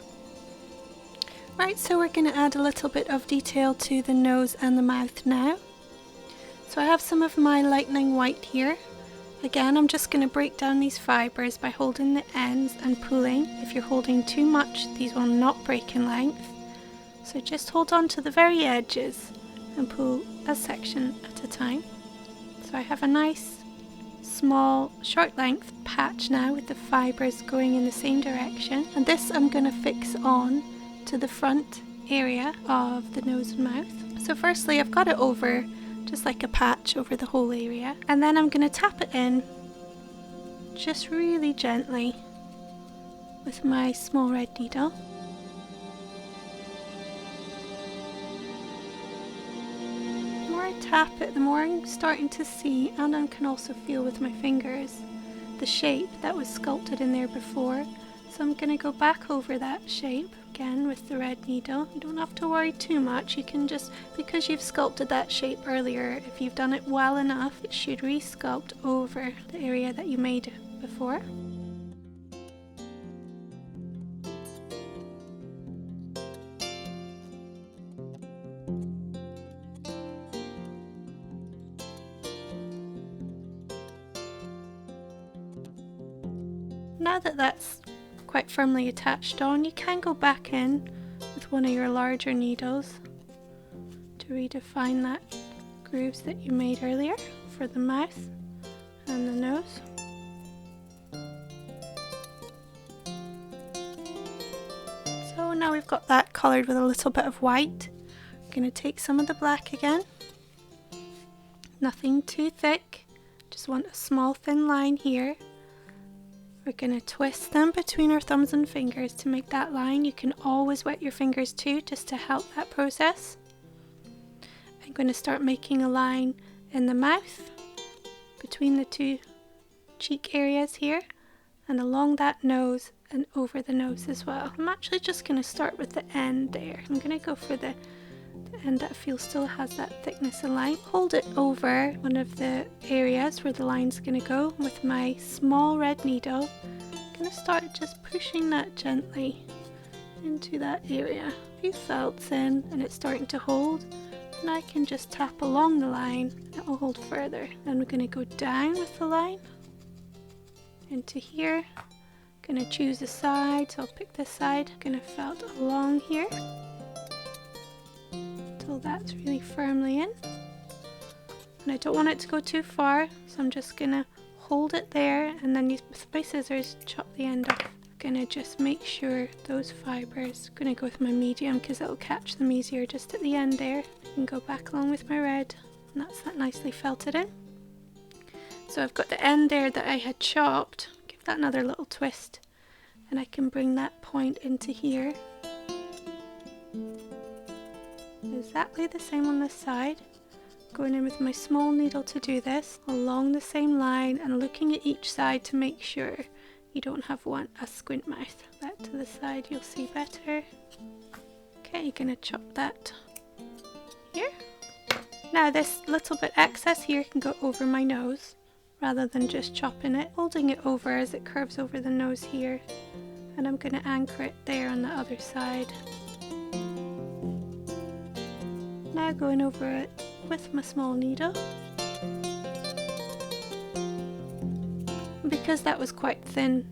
Right, so we're going to add a little bit of detail to the nose and the mouth now. So I have some of my lightning white here. Again, I'm just going to break down these fibres by holding the ends and pulling. If you're holding too much, these will not break in length. So just hold on to the very edges and pull a section at a time. So I have a nice small short length patch now with the fibres going in the same direction, and this I'm going to fix on to the front area of the nose and mouth. So firstly I've got it over just like a patch over the whole area, and then I'm going to tap it in just really gently with my small red needle. Tap it, the more I'm starting to see, and I can also feel with my fingers the shape that was sculpted in there before. So I'm going to go back over that shape again with the red needle. You don't have to worry too much, you can just, because you've sculpted that shape earlier, if you've done it well enough, it should re-sculpt over the area that you made before. Now that that's quite firmly attached on, you can go back in with one of your larger needles to redefine that grooves that you made earlier for the mouth and the nose. So now we've got that coloured with a little bit of white. I'm going to take some of the black again. Nothing too thick, just want a small thin line here. We're going to twist them between our thumbs and fingers to make that line. You can always wet your fingers too, just to help that process. I'm going to start making a line in the mouth between the two cheek areas here, and along that nose and over the nose as well. I'm actually just going to start with the end there. I'm going to go for the end that I feel still has that thickness and line. Hold it over one of the areas where the line's going to go with my small red needle. I'm going to start just pushing that gently into that area. A few felts in and it's starting to hold, and I can just tap along the line and it will hold further. Then we're going to go down with the line into here. I'm going to choose a side, so I'll pick this side. I'm going to felt along here until that's really firmly in, and I don't want it to go too far, so I'm just gonna hold it there, and then use my scissors, chop the end off. I'm gonna just make sure those fibres, gonna go with my medium because it'll catch them easier just at the end there. I can go back along with my red, and that's that nicely felted in. So I've got the end there that I had chopped, give that another little twist, and I can bring that point into here. Exactly the same on this side. Going in with my small needle to do this along the same line and looking at each side to make sure you don't have a squint mouth. That to the side you'll see better. Okay, you're going to chop that here. Now this little bit excess here can go over my nose rather than just chopping it, holding it over as it curves over the nose here, and I'm going to anchor it there on the other side. Now going over it with my small needle. Because that was quite thin,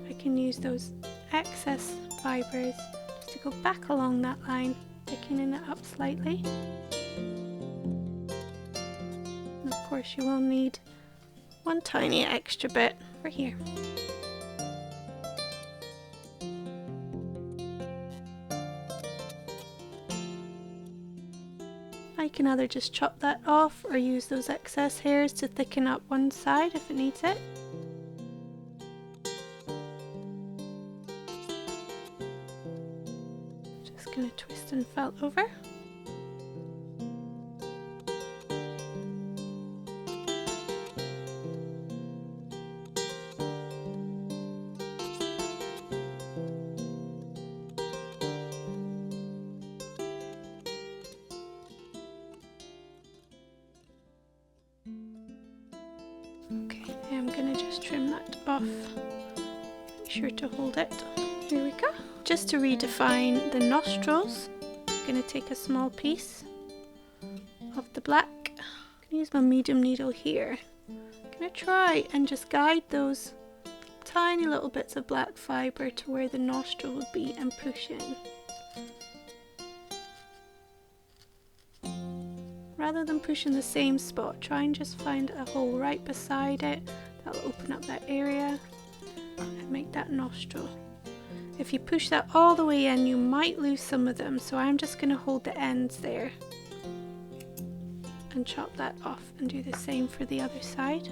I can use those excess fibres just to go back along that line, thickening it up slightly. And of course you will need one tiny extra bit for here. I can either just chop that off or use those excess hairs to thicken up one side if it needs it. Just going to twist and felt over. Okay, I'm going to just trim that off. Make sure to hold it. Here we go. Just to redefine the nostrils, I'm going to take a small piece of the black. I'm going to use my medium needle here. I'm going to try and just guide those tiny little bits of black fibre to where the nostril would be and push in. Rather than push in the same spot, try and just find a hole right beside it. That'll open up that area and make that nostril. If you push that all the way in, you might lose some of them, so I'm just going to hold the ends there and chop that off and do the same for the other side.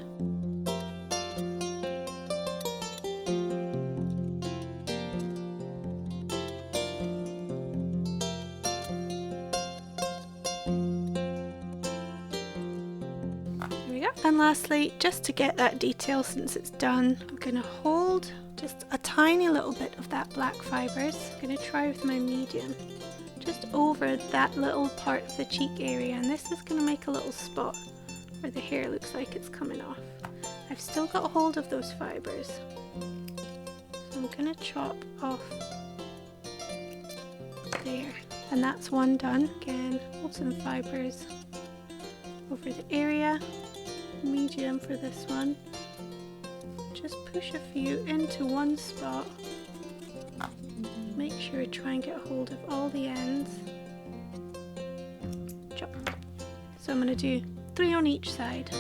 And lastly, just to get that detail since it's done, I'm going to hold just a tiny little bit of that black fibres. I'm going to try with my medium, just over that little part of the cheek area, and this is going to make a little spot where the hair looks like it's coming off. I've still got hold of those fibres, so I'm going to chop off there, and that's one done. Again, hold some fibres over the area. Medium for this one. Just push a few into one spot. Make sure to try and get a hold of all the ends. Chop. So I'm going to do 3 on each side.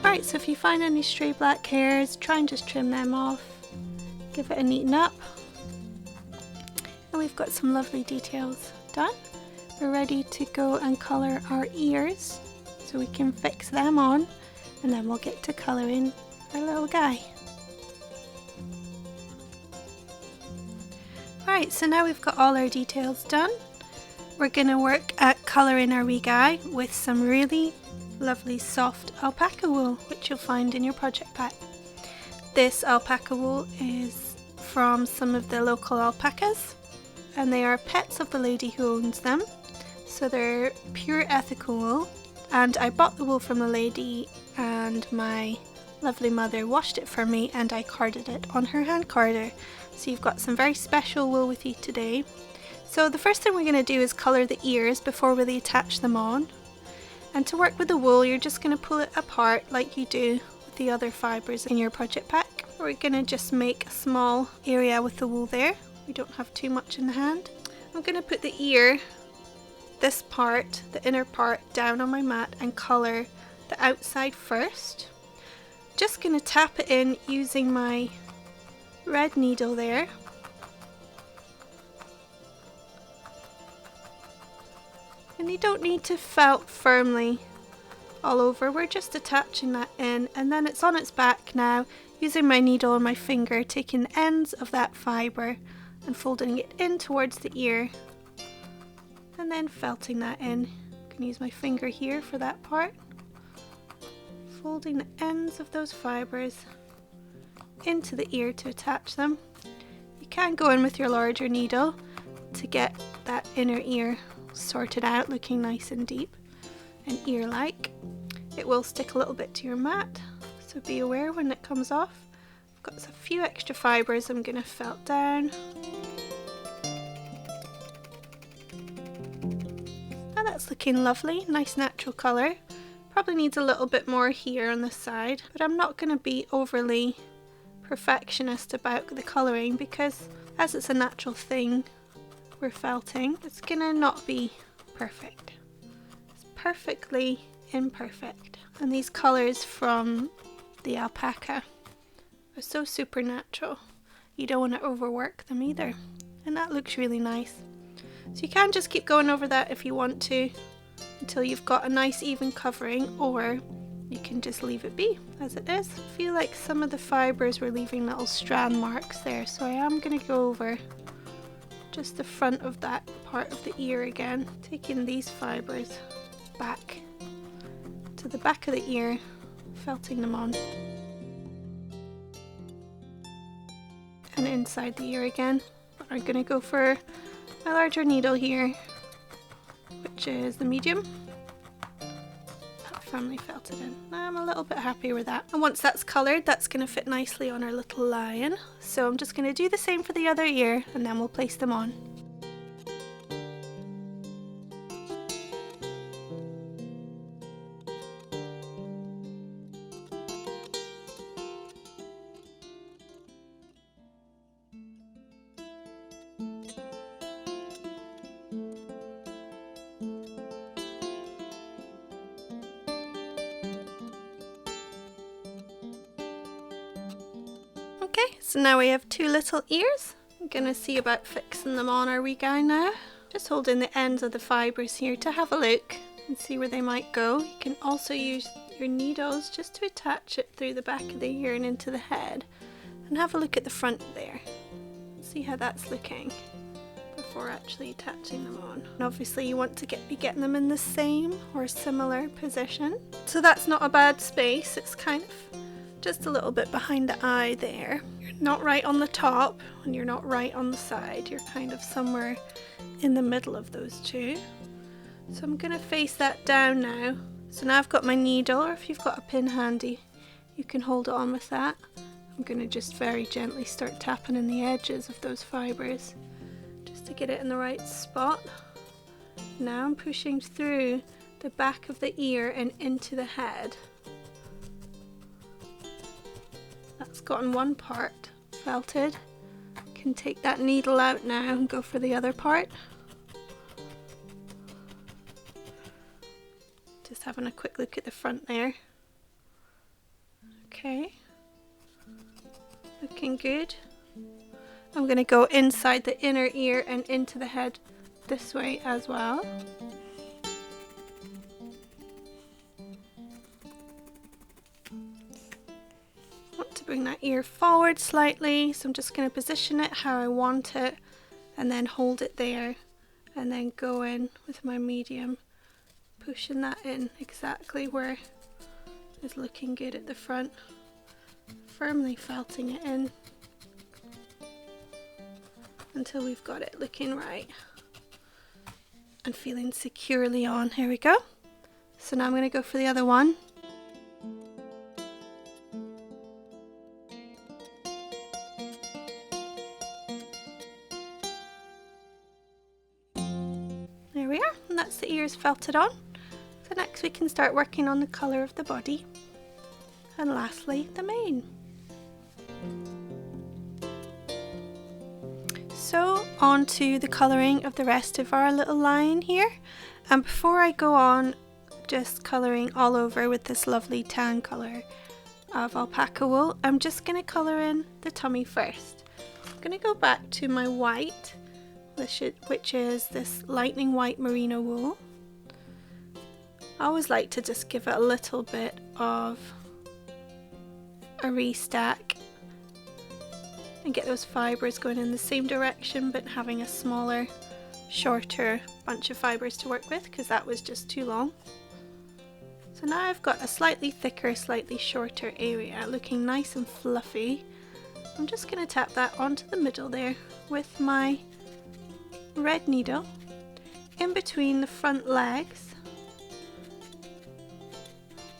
Alright, so if you find any stray black hairs, try and just trim them off. Give it a neaten up. And we've got some lovely details done. We're ready to go and colour our ears, so we can fix them on, and then we'll get to colouring our little guy. Alright, so now we've got all our details done. We're going to work at colouring our wee guy with some really lovely soft alpaca wool, which you'll find in your project pack. This alpaca wool is from some of the local alpacas, and they are pets of the lady who owns them, so they're pure ethical wool. And I bought the wool from a lady, and my lovely mother washed it for me, and I carded it on her hand carder. So you've got some very special wool with you today. So the first thing we're going to do is colour the ears before we attach them on. And to work with the wool, you're just going to pull it apart like you do with the other fibres in your project pack. We're going to just make a small area with the wool there. We don't have too much in the hand. I'm going to put the ear, this part, the inner part, down on my mat and colour the outside first. Just going to tap it in using my red needle there. And you don't need to felt firmly all over, we're just attaching that in, and then it's on its back now, using my needle and my finger, taking the ends of that fibre and folding it in towards the ear, and then felting that in. I can use my finger here for that part, folding the ends of those fibres into the ear to attach them. You can go in with your larger needle to get that inner ear sorted out, looking nice and deep and ear-like. It will stick a little bit to your mat, so be aware when it comes off. I've got a few extra fibres I'm going to felt down. And that's looking lovely, nice natural colour. Probably needs a little bit more here on this side, but I'm not going to be overly perfectionist about the colouring because as it's a natural thing we're felting, it's going to not be perfect. It's perfectly imperfect. And these colours from the alpaca are so supernatural. You don't want to overwork them either. And that looks really nice. So you can just keep going over that if you want to until you've got a nice even covering, or you can just leave it be as it is. I feel like some of the fibres were leaving little strand marks there, so I am going to go over just the front of that part of the ear again, taking these fibres back to the back of the ear, felting them on, and inside the ear again. But I'm going to go for my larger needle here, which is the medium. That firmly felted in. I'm a little bit happy with that. And once that's coloured, that's going to fit nicely on our little lion. So I'm just going to do the same for the other ear, and then we'll place them on. Okay, so now we have two little ears. I'm gonna see about fixing them on our wee guy now. Just holding the ends of the fibres here to have a look and see where they might go. You can also use your needles just to attach it through the back of the ear and into the head. And have a look at the front there. See how that's looking before actually attaching them on. And obviously you want to be getting them in the same or similar position. So that's not a bad space, it's kind of just a little bit behind the eye there. You're not right on the top and you're not right on the side. You're kind of somewhere in the middle of those two. So I'm going to face that down now. So now I've got my needle, or if you've got a pin handy, you can hold it on with that. I'm going to just very gently start tapping in the edges of those fibres just to get it in the right spot. Now I'm pushing through the back of the ear and into the head. That's gotten one part felted. Can take that needle out now and go for the other part. Just having a quick look at the front there. Okay, looking good. I'm going to go inside the inner ear and into the head this way as well. Bring that ear forward slightly, so I'm just going to position it how I want it and then hold it there and then go in with my medium, pushing that in exactly where is looking good at the front, firmly felting it in until we've got it looking right and feeling securely on. Here we go. So now I'm going to go for the other one. There we are, and that's the ears felted on. So next we can start working on the colour of the body, and lastly the mane. So on to the colouring of the rest of our little lion here, and before I go on just colouring all over with this lovely tan colour of alpaca wool, I'm just going to colour in the tummy first. I'm going to go back to my white, which is this lightning white merino wool. I always like to just give it a little bit of a restack and get those fibres going in the same direction, but having a smaller, shorter bunch of fibres to work with, because that was just too long. So now I've got a slightly thicker, slightly shorter area looking nice and fluffy. I'm just going to tap that onto the middle there with my red needle in between the front legs,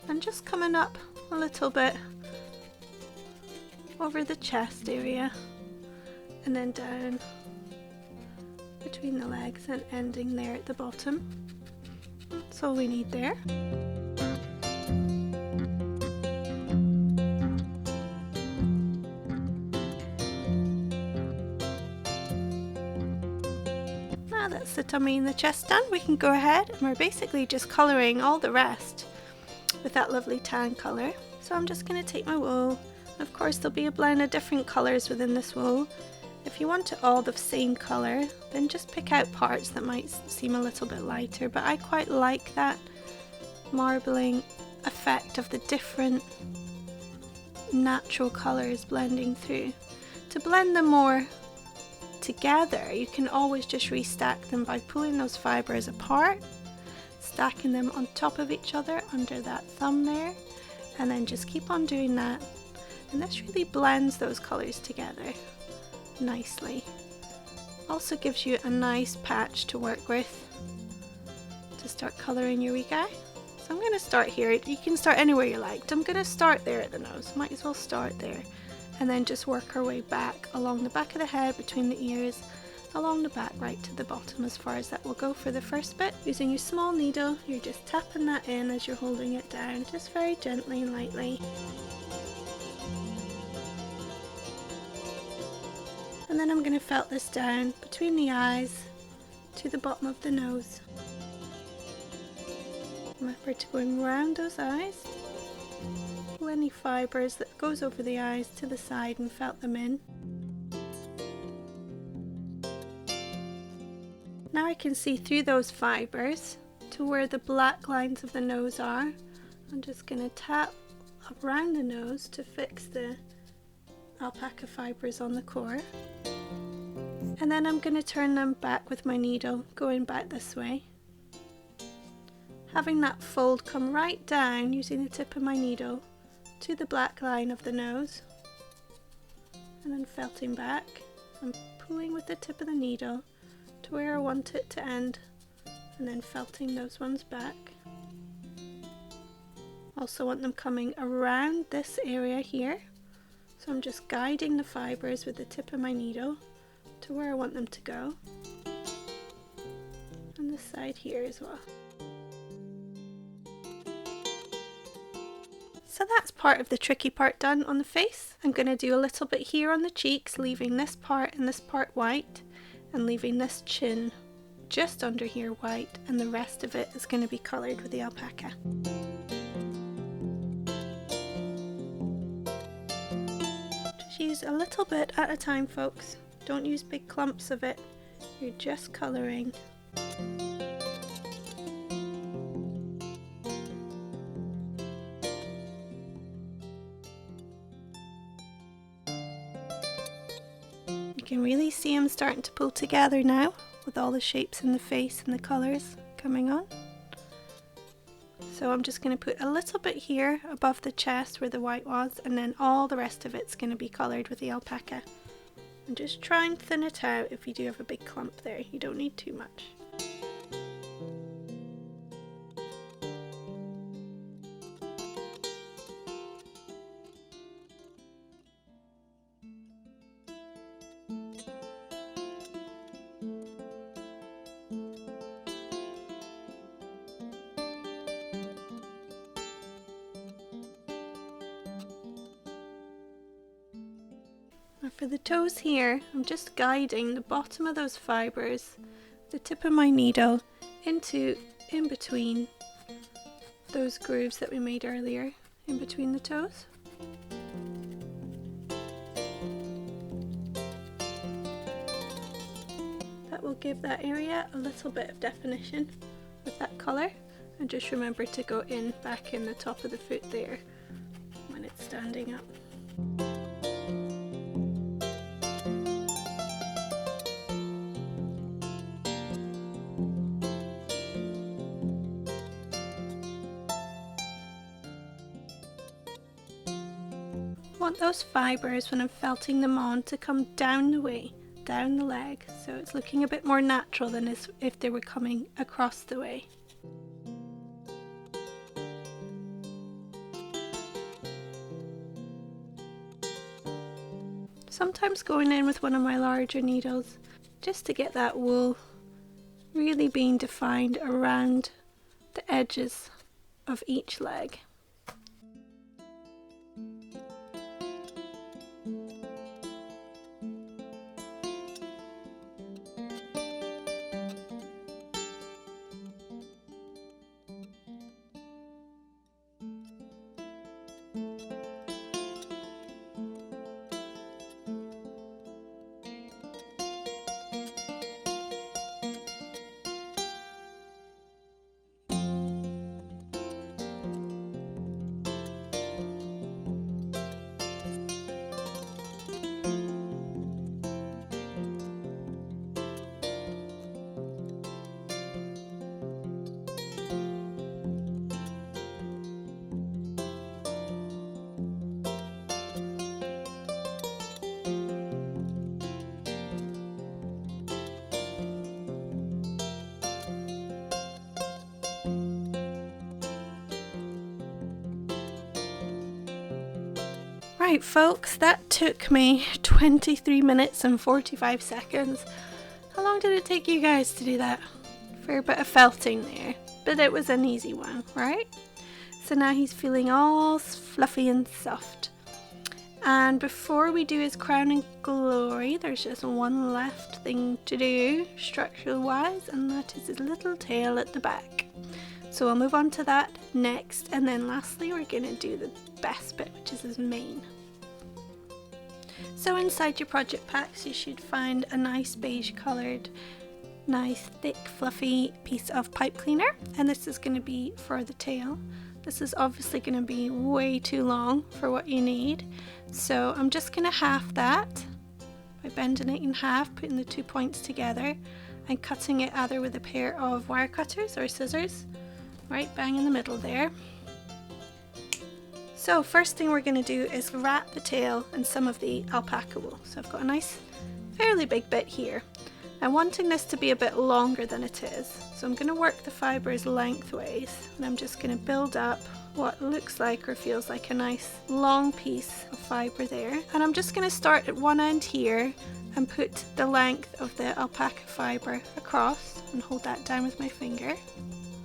and just coming up a little bit over the chest area and then down between the legs and ending there at the bottom. That's all we need there. Now that's the tummy and the chest done, we can go ahead and we're basically just colouring all the rest with that lovely tan colour. So I'm just going to take my wool. Of course there'll be a blend of different colours within this wool. If you want it all the same colour, then just pick out parts that might seem a little bit lighter, but I quite like that marbling effect of the different natural colours blending through. To blend them more together, you can always just restack them by pulling those fibres apart, stacking them on top of each other under that thumb there, and then just keep on doing that. And this really blends those colours together nicely. Also gives you a nice patch to work with to start colouring your wee guy. So I'm going to start here. You can start anywhere you liked. I'm going to start there at the nose. Might as well start there. And then just work our way back along the back of the head, between the ears, along the back right to the bottom as far as that will go for the first bit. Using your small needle, you're just tapping that in as you're holding it down, just very gently and lightly. And then I'm going to felt this down between the eyes to the bottom of the nose. Remember to go around those eyes. Pull any fibres that goes over the eyes to the side and felt them in. Now I can see through those fibres to where the black lines of the nose are. I'm just going to tap around the nose to fix the alpaca fibres on the core, and then I'm going to turn them back with my needle, going back this way, having that fold come right down using the tip of my needle to the black line of the nose, and then felting back and pulling with the tip of the needle to where I want it to end, and then felting those ones back. Also want them coming around this area here. So I'm just guiding the fibres with the tip of my needle to where I want them to go. And this side here as well. So that's part of the tricky part done on the face. I'm going to do a little bit here on the cheeks, leaving this part and this part white, and leaving this chin just under here white, and the rest of it is going to be coloured with the alpaca. Use a little bit at a time, folks. Don't use big clumps of it. You're just colouring. You can really see them starting to pull together now with all the shapes in the face and the colours coming on. So I'm just going to put a little bit here above the chest where the white was, and then all the rest of it's going to be coloured with the alpaca. And just try and thin it out if you do have a big clump there. You don't need too much. Now for the toes here, I'm just guiding the bottom of those fibres, the tip of my needle, into in between those grooves that we made earlier, in between the toes. That will give that area a little bit of definition with that colour. And just remember to go in, back in the top of the foot there when it's standing up. I want those fibres when I'm felting them on to come down the way, down the leg, so it's looking a bit more natural than as if they were coming across the way. Sometimes going in with one of my larger needles just to get that wool really being defined around the edges of each leg. Right folks, that took me 23 minutes and 45 seconds. How long did it take you guys to do that? Fair bit of felting there, but it was an easy one, right? So now he's feeling all fluffy and soft. And before we do his crown and glory, there's just one left thing to do, structural wise, and that is his little tail at the back. So I'll move on to that next, and then lastly we're going to do the best bit, which is his mane. So inside your project packs you should find a nice beige coloured, nice thick fluffy piece of pipe cleaner, and this is going to be for the tail. This is obviously going to be way too long for what you need, so I'm just going to half that by bending it in half, putting the 2 points together and cutting it either with a pair of wire cutters or scissors, right bang in the middle there. So first thing we're going to do is wrap the tail in some of the alpaca wool. So I've got a nice fairly big bit here. I'm wanting this to be a bit longer than it is, so I'm going to work the fibres lengthways, and I'm just going to build up what looks like or feels like a nice long piece of fibre there. And I'm just going to start at one end here and put the length of the alpaca fibre across and hold that down with my finger.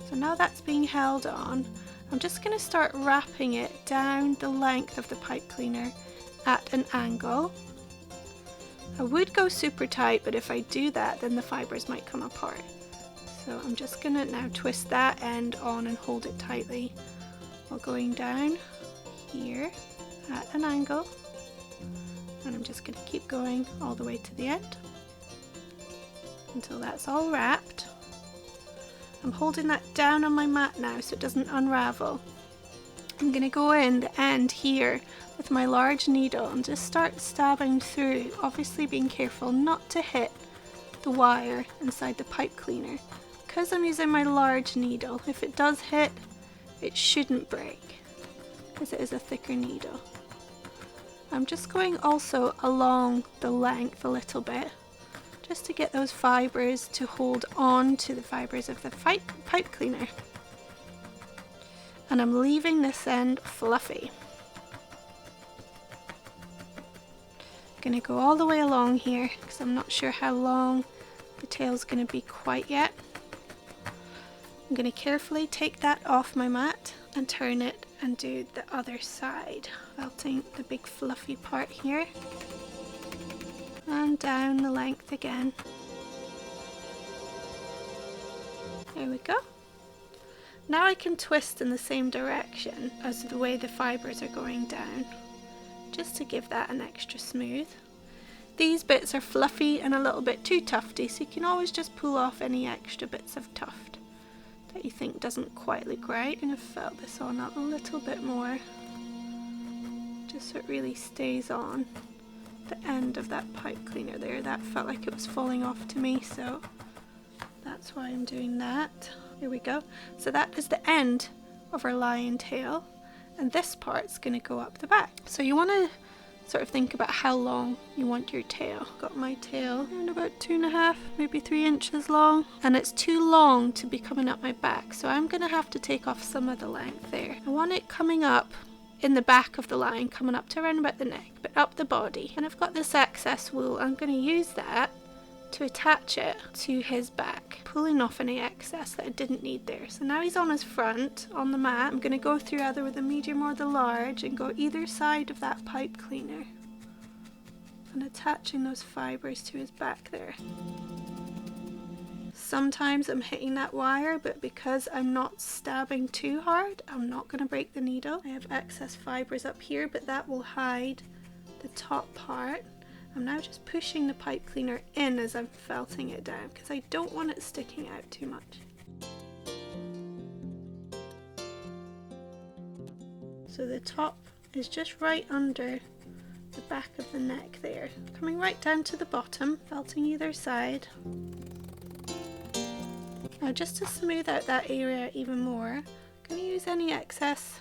So now that's being held on, I'm just going to start wrapping it down the length of the pipe cleaner at an angle. I would go super tight, but if I do that then the fibres might come apart. So I'm just going to now twist that end on and hold it tightly while going down here at an angle, and I'm just going to keep going all the way to the end until that's all wrapped. I'm holding that down on my mat now so it doesn't unravel. I'm going to go in the end here with my large needle and just start stabbing through, obviously being careful not to hit the wire inside the pipe cleaner. Because I'm using my large needle, if it does hit, it shouldn't break because it is a thicker needle. I'm just going also along the length a little bit, just to get those fibres to hold on to the fibres of the pipe cleaner. And I'm leaving this end fluffy. I'm going to go all the way along here because I'm not sure how long the tail's going to be quite yet. I'm going to carefully take that off my mat and turn it and do the other side, felting the big fluffy part here. And down the length again. There we go. Now I can twist in the same direction as the way the fibres are going down, just to give that an extra smooth. These bits are fluffy and a little bit too tufty, so you can always just pull off any extra bits of tuft that that you think doesn't quite look right. I'm going to felt this on a little bit more, just so it really stays on the end of that pipe cleaner there. That felt like it was falling off to me, so that's why I'm doing that. Here we go. So that is the end of our lion tail, and this part's going to go up the back. So you want to sort of think about how long you want your tail. Got my tail around about 2.5, maybe 3 inches long, and it's too long to be coming up my back, so I'm going to have to take off some of the length there. I want it coming up in the back of the lion, coming up to around about the neck, but up the body. And I've got this excess wool, I'm going to use that to attach it to his back, pulling off any excess that I didn't need there. So now he's on his front on the mat. I'm going to go through either with the medium or the large and go either side of that pipe cleaner and attaching those fibres to his back there. Sometimes I'm hitting that wire, but because I'm not stabbing too hard, I'm not going to break the needle. I have excess fibres up here, but that will hide the top part. I'm now just pushing the pipe cleaner in as I'm felting it down, because I don't want it sticking out too much. So the top is just right under the back of the neck there, coming right down to the bottom, felting either side. Now just to smooth out that area even more, I'm going to use any excess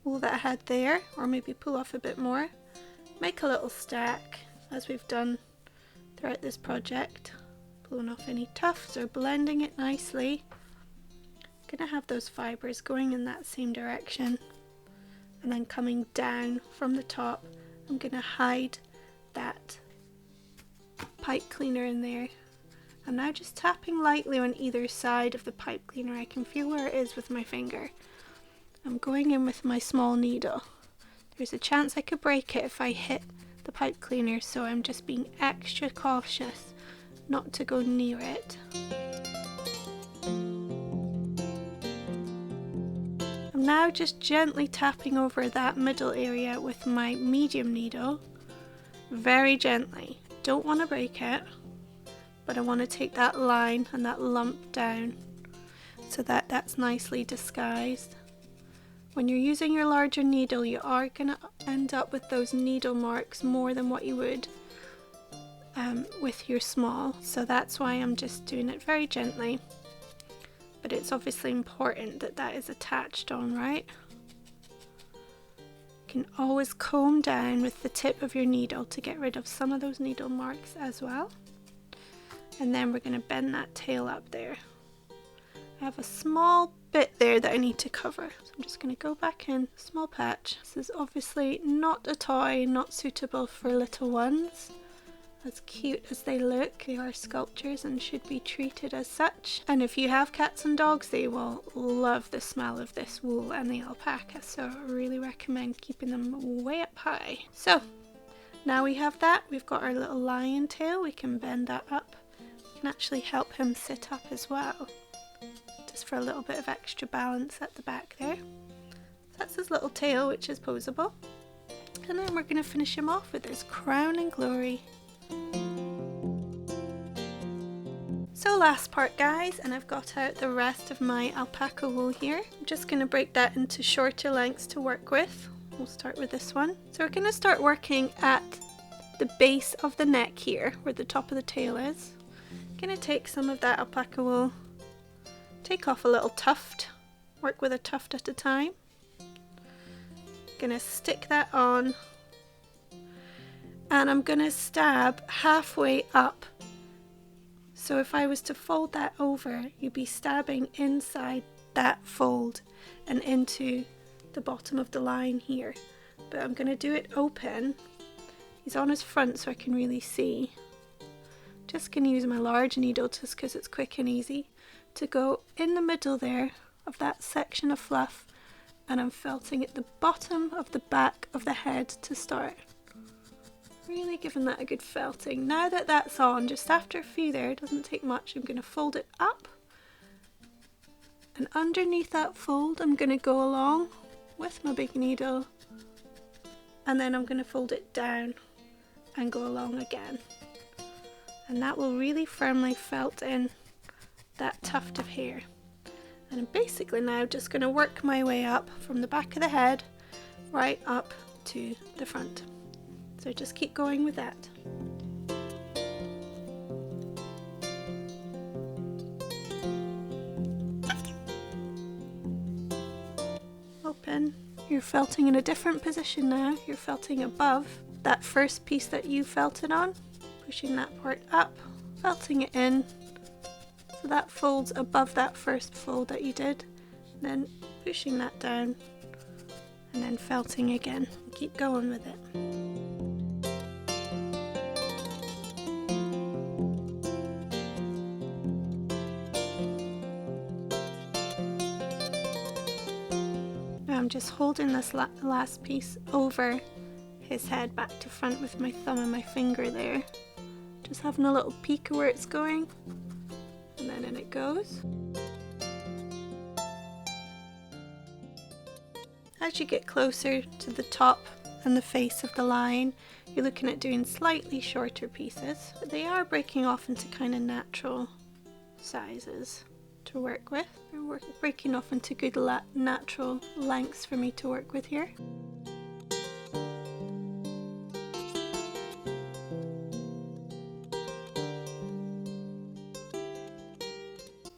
wool that I had there, or maybe pull off a bit more, make a little stack as we've done throughout this project, pulling off any tufts or blending it nicely. I'm going to have those fibres going in that same direction, and then coming down from the top, I'm going to hide that pipe cleaner in there. I'm now just tapping lightly on either side of the pipe cleaner. I can feel where it is with my finger. I'm going in with my small needle. There's a chance I could break it if I hit the pipe cleaner, so I'm just being extra cautious not to go near it. I'm now just gently tapping over that middle area with my medium needle, very gently. Don't want to break it, but I want to take that line and that lump down so that that's nicely disguised. When you're using your larger needle, you are going to end up with those needle marks more than what you would with your small. So that's why I'm just doing it very gently. But it's obviously important that that is attached on, right? You can always comb down with the tip of your needle to get rid of some of those needle marks as well. And then we're going to bend that tail up there. I have a small bit there that I need to cover, so I'm just going to go back in, small patch. This is obviously not a toy, not suitable for little ones. As cute as they look, they are sculptures and should be treated as such. And if you have cats and dogs, they will love the smell of this wool and the alpaca, so I really recommend keeping them way up high. So now we have that, we've got our little lion tail. We can bend that up. We can actually help him sit up as well, just for a little bit of extra balance at the back there. So that's his little tail, which is posable. And then we're going to finish him off with his crown and glory. So last part, guys, and I've got out the rest of my alpaca wool here. I'm just going to break that into shorter lengths to work with. We'll start with this one. So we're going to start working at the base of the neck here, where the top of the tail is. I'm going to take some of that alpaca wool, take off a little tuft, work with a tuft at a time. Gonna stick that on, and I'm gonna stab halfway up. So if I was to fold that over, you'd be stabbing inside that fold and into the bottom of the line here. But I'm gonna do it open. He's on his front so I can really see. Just gonna use my large needle just because it's quick and easy to go in the middle there of that section of fluff, and I'm felting at the bottom of the back of the head to start. Really giving that a good felting. Now that that's on, just after a few there, it doesn't take much, I'm going to fold it up, and underneath that fold I'm going to go along with my big needle, and then I'm going to fold it down and go along again, and that will really firmly felt in that tuft of hair. And I'm basically now just going to work my way up from the back of the head right up to the front. So just keep going with that. Open. You're felting in a different position now. You're felting above that first piece that you felted on, pushing that part up, felting it in so that folds above that first fold that you did, then pushing that down and then felting again. Keep going with it. Now I'm just holding this last piece over his head back to front with my thumb and my finger there. Just having a little peek of where it's going. And then in it goes. As you get closer to the top and the face of the line, you're looking at doing slightly shorter pieces, but they are breaking off into kind of natural sizes to work with. They're breaking off into good natural lengths for me to work with here.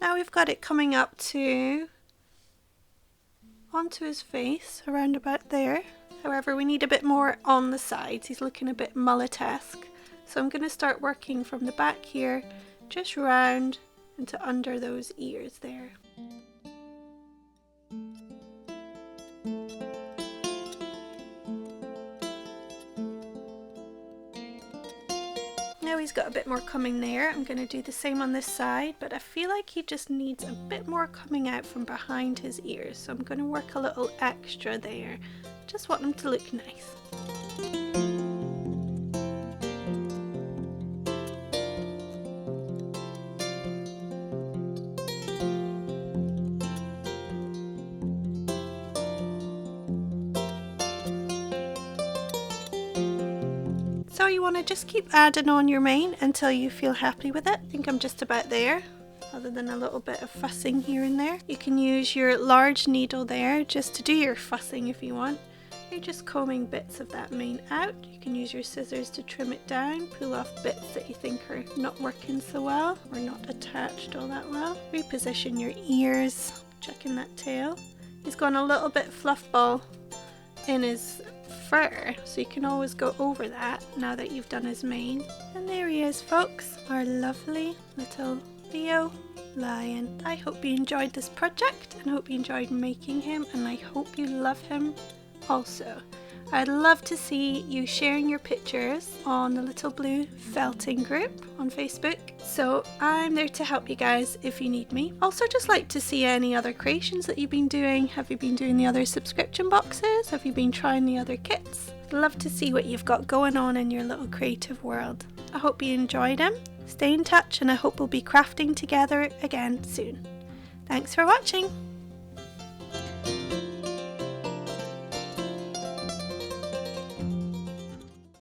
Now we've got it coming up onto his face, around about there. However, we need a bit more on the sides. He's looking a bit mullet-esque. So I'm going to start working from the back here, just round into under those ears there. Now he's got a bit more coming there. I'm going to do the same on this side, but I feel like he just needs a bit more coming out from behind his ears, so I'm going to work a little extra there. Just want him to look nice. So you want to just keep adding on your mane until you feel happy with it. I think I'm just about there, other than a little bit of fussing here and there. You can use your large needle there just to do your fussing if you want. You're just combing bits of that mane out. You can use your scissors to trim it down, pull off bits that you think are not working so well or not attached all that well. Reposition your ears, checking that tail. He's gone a little bit fluff ball in his fur, so you can always go over that now that you've done his mane. And there he is, folks, our lovely little Leo lion. I hope you enjoyed this project and hope you enjoyed making him, and I hope you love him also. I'd love to see you sharing your pictures on the Little Blue Felting group on Facebook. So I'm there to help you guys if you need me. Also, just like to see any other creations that you've been doing. Have you been doing the other subscription boxes? Have you been trying the other kits? I'd love to see what you've got going on in your little creative world. I hope you enjoyed them. Stay in touch, and I hope we'll be crafting together again soon. Thanks for watching.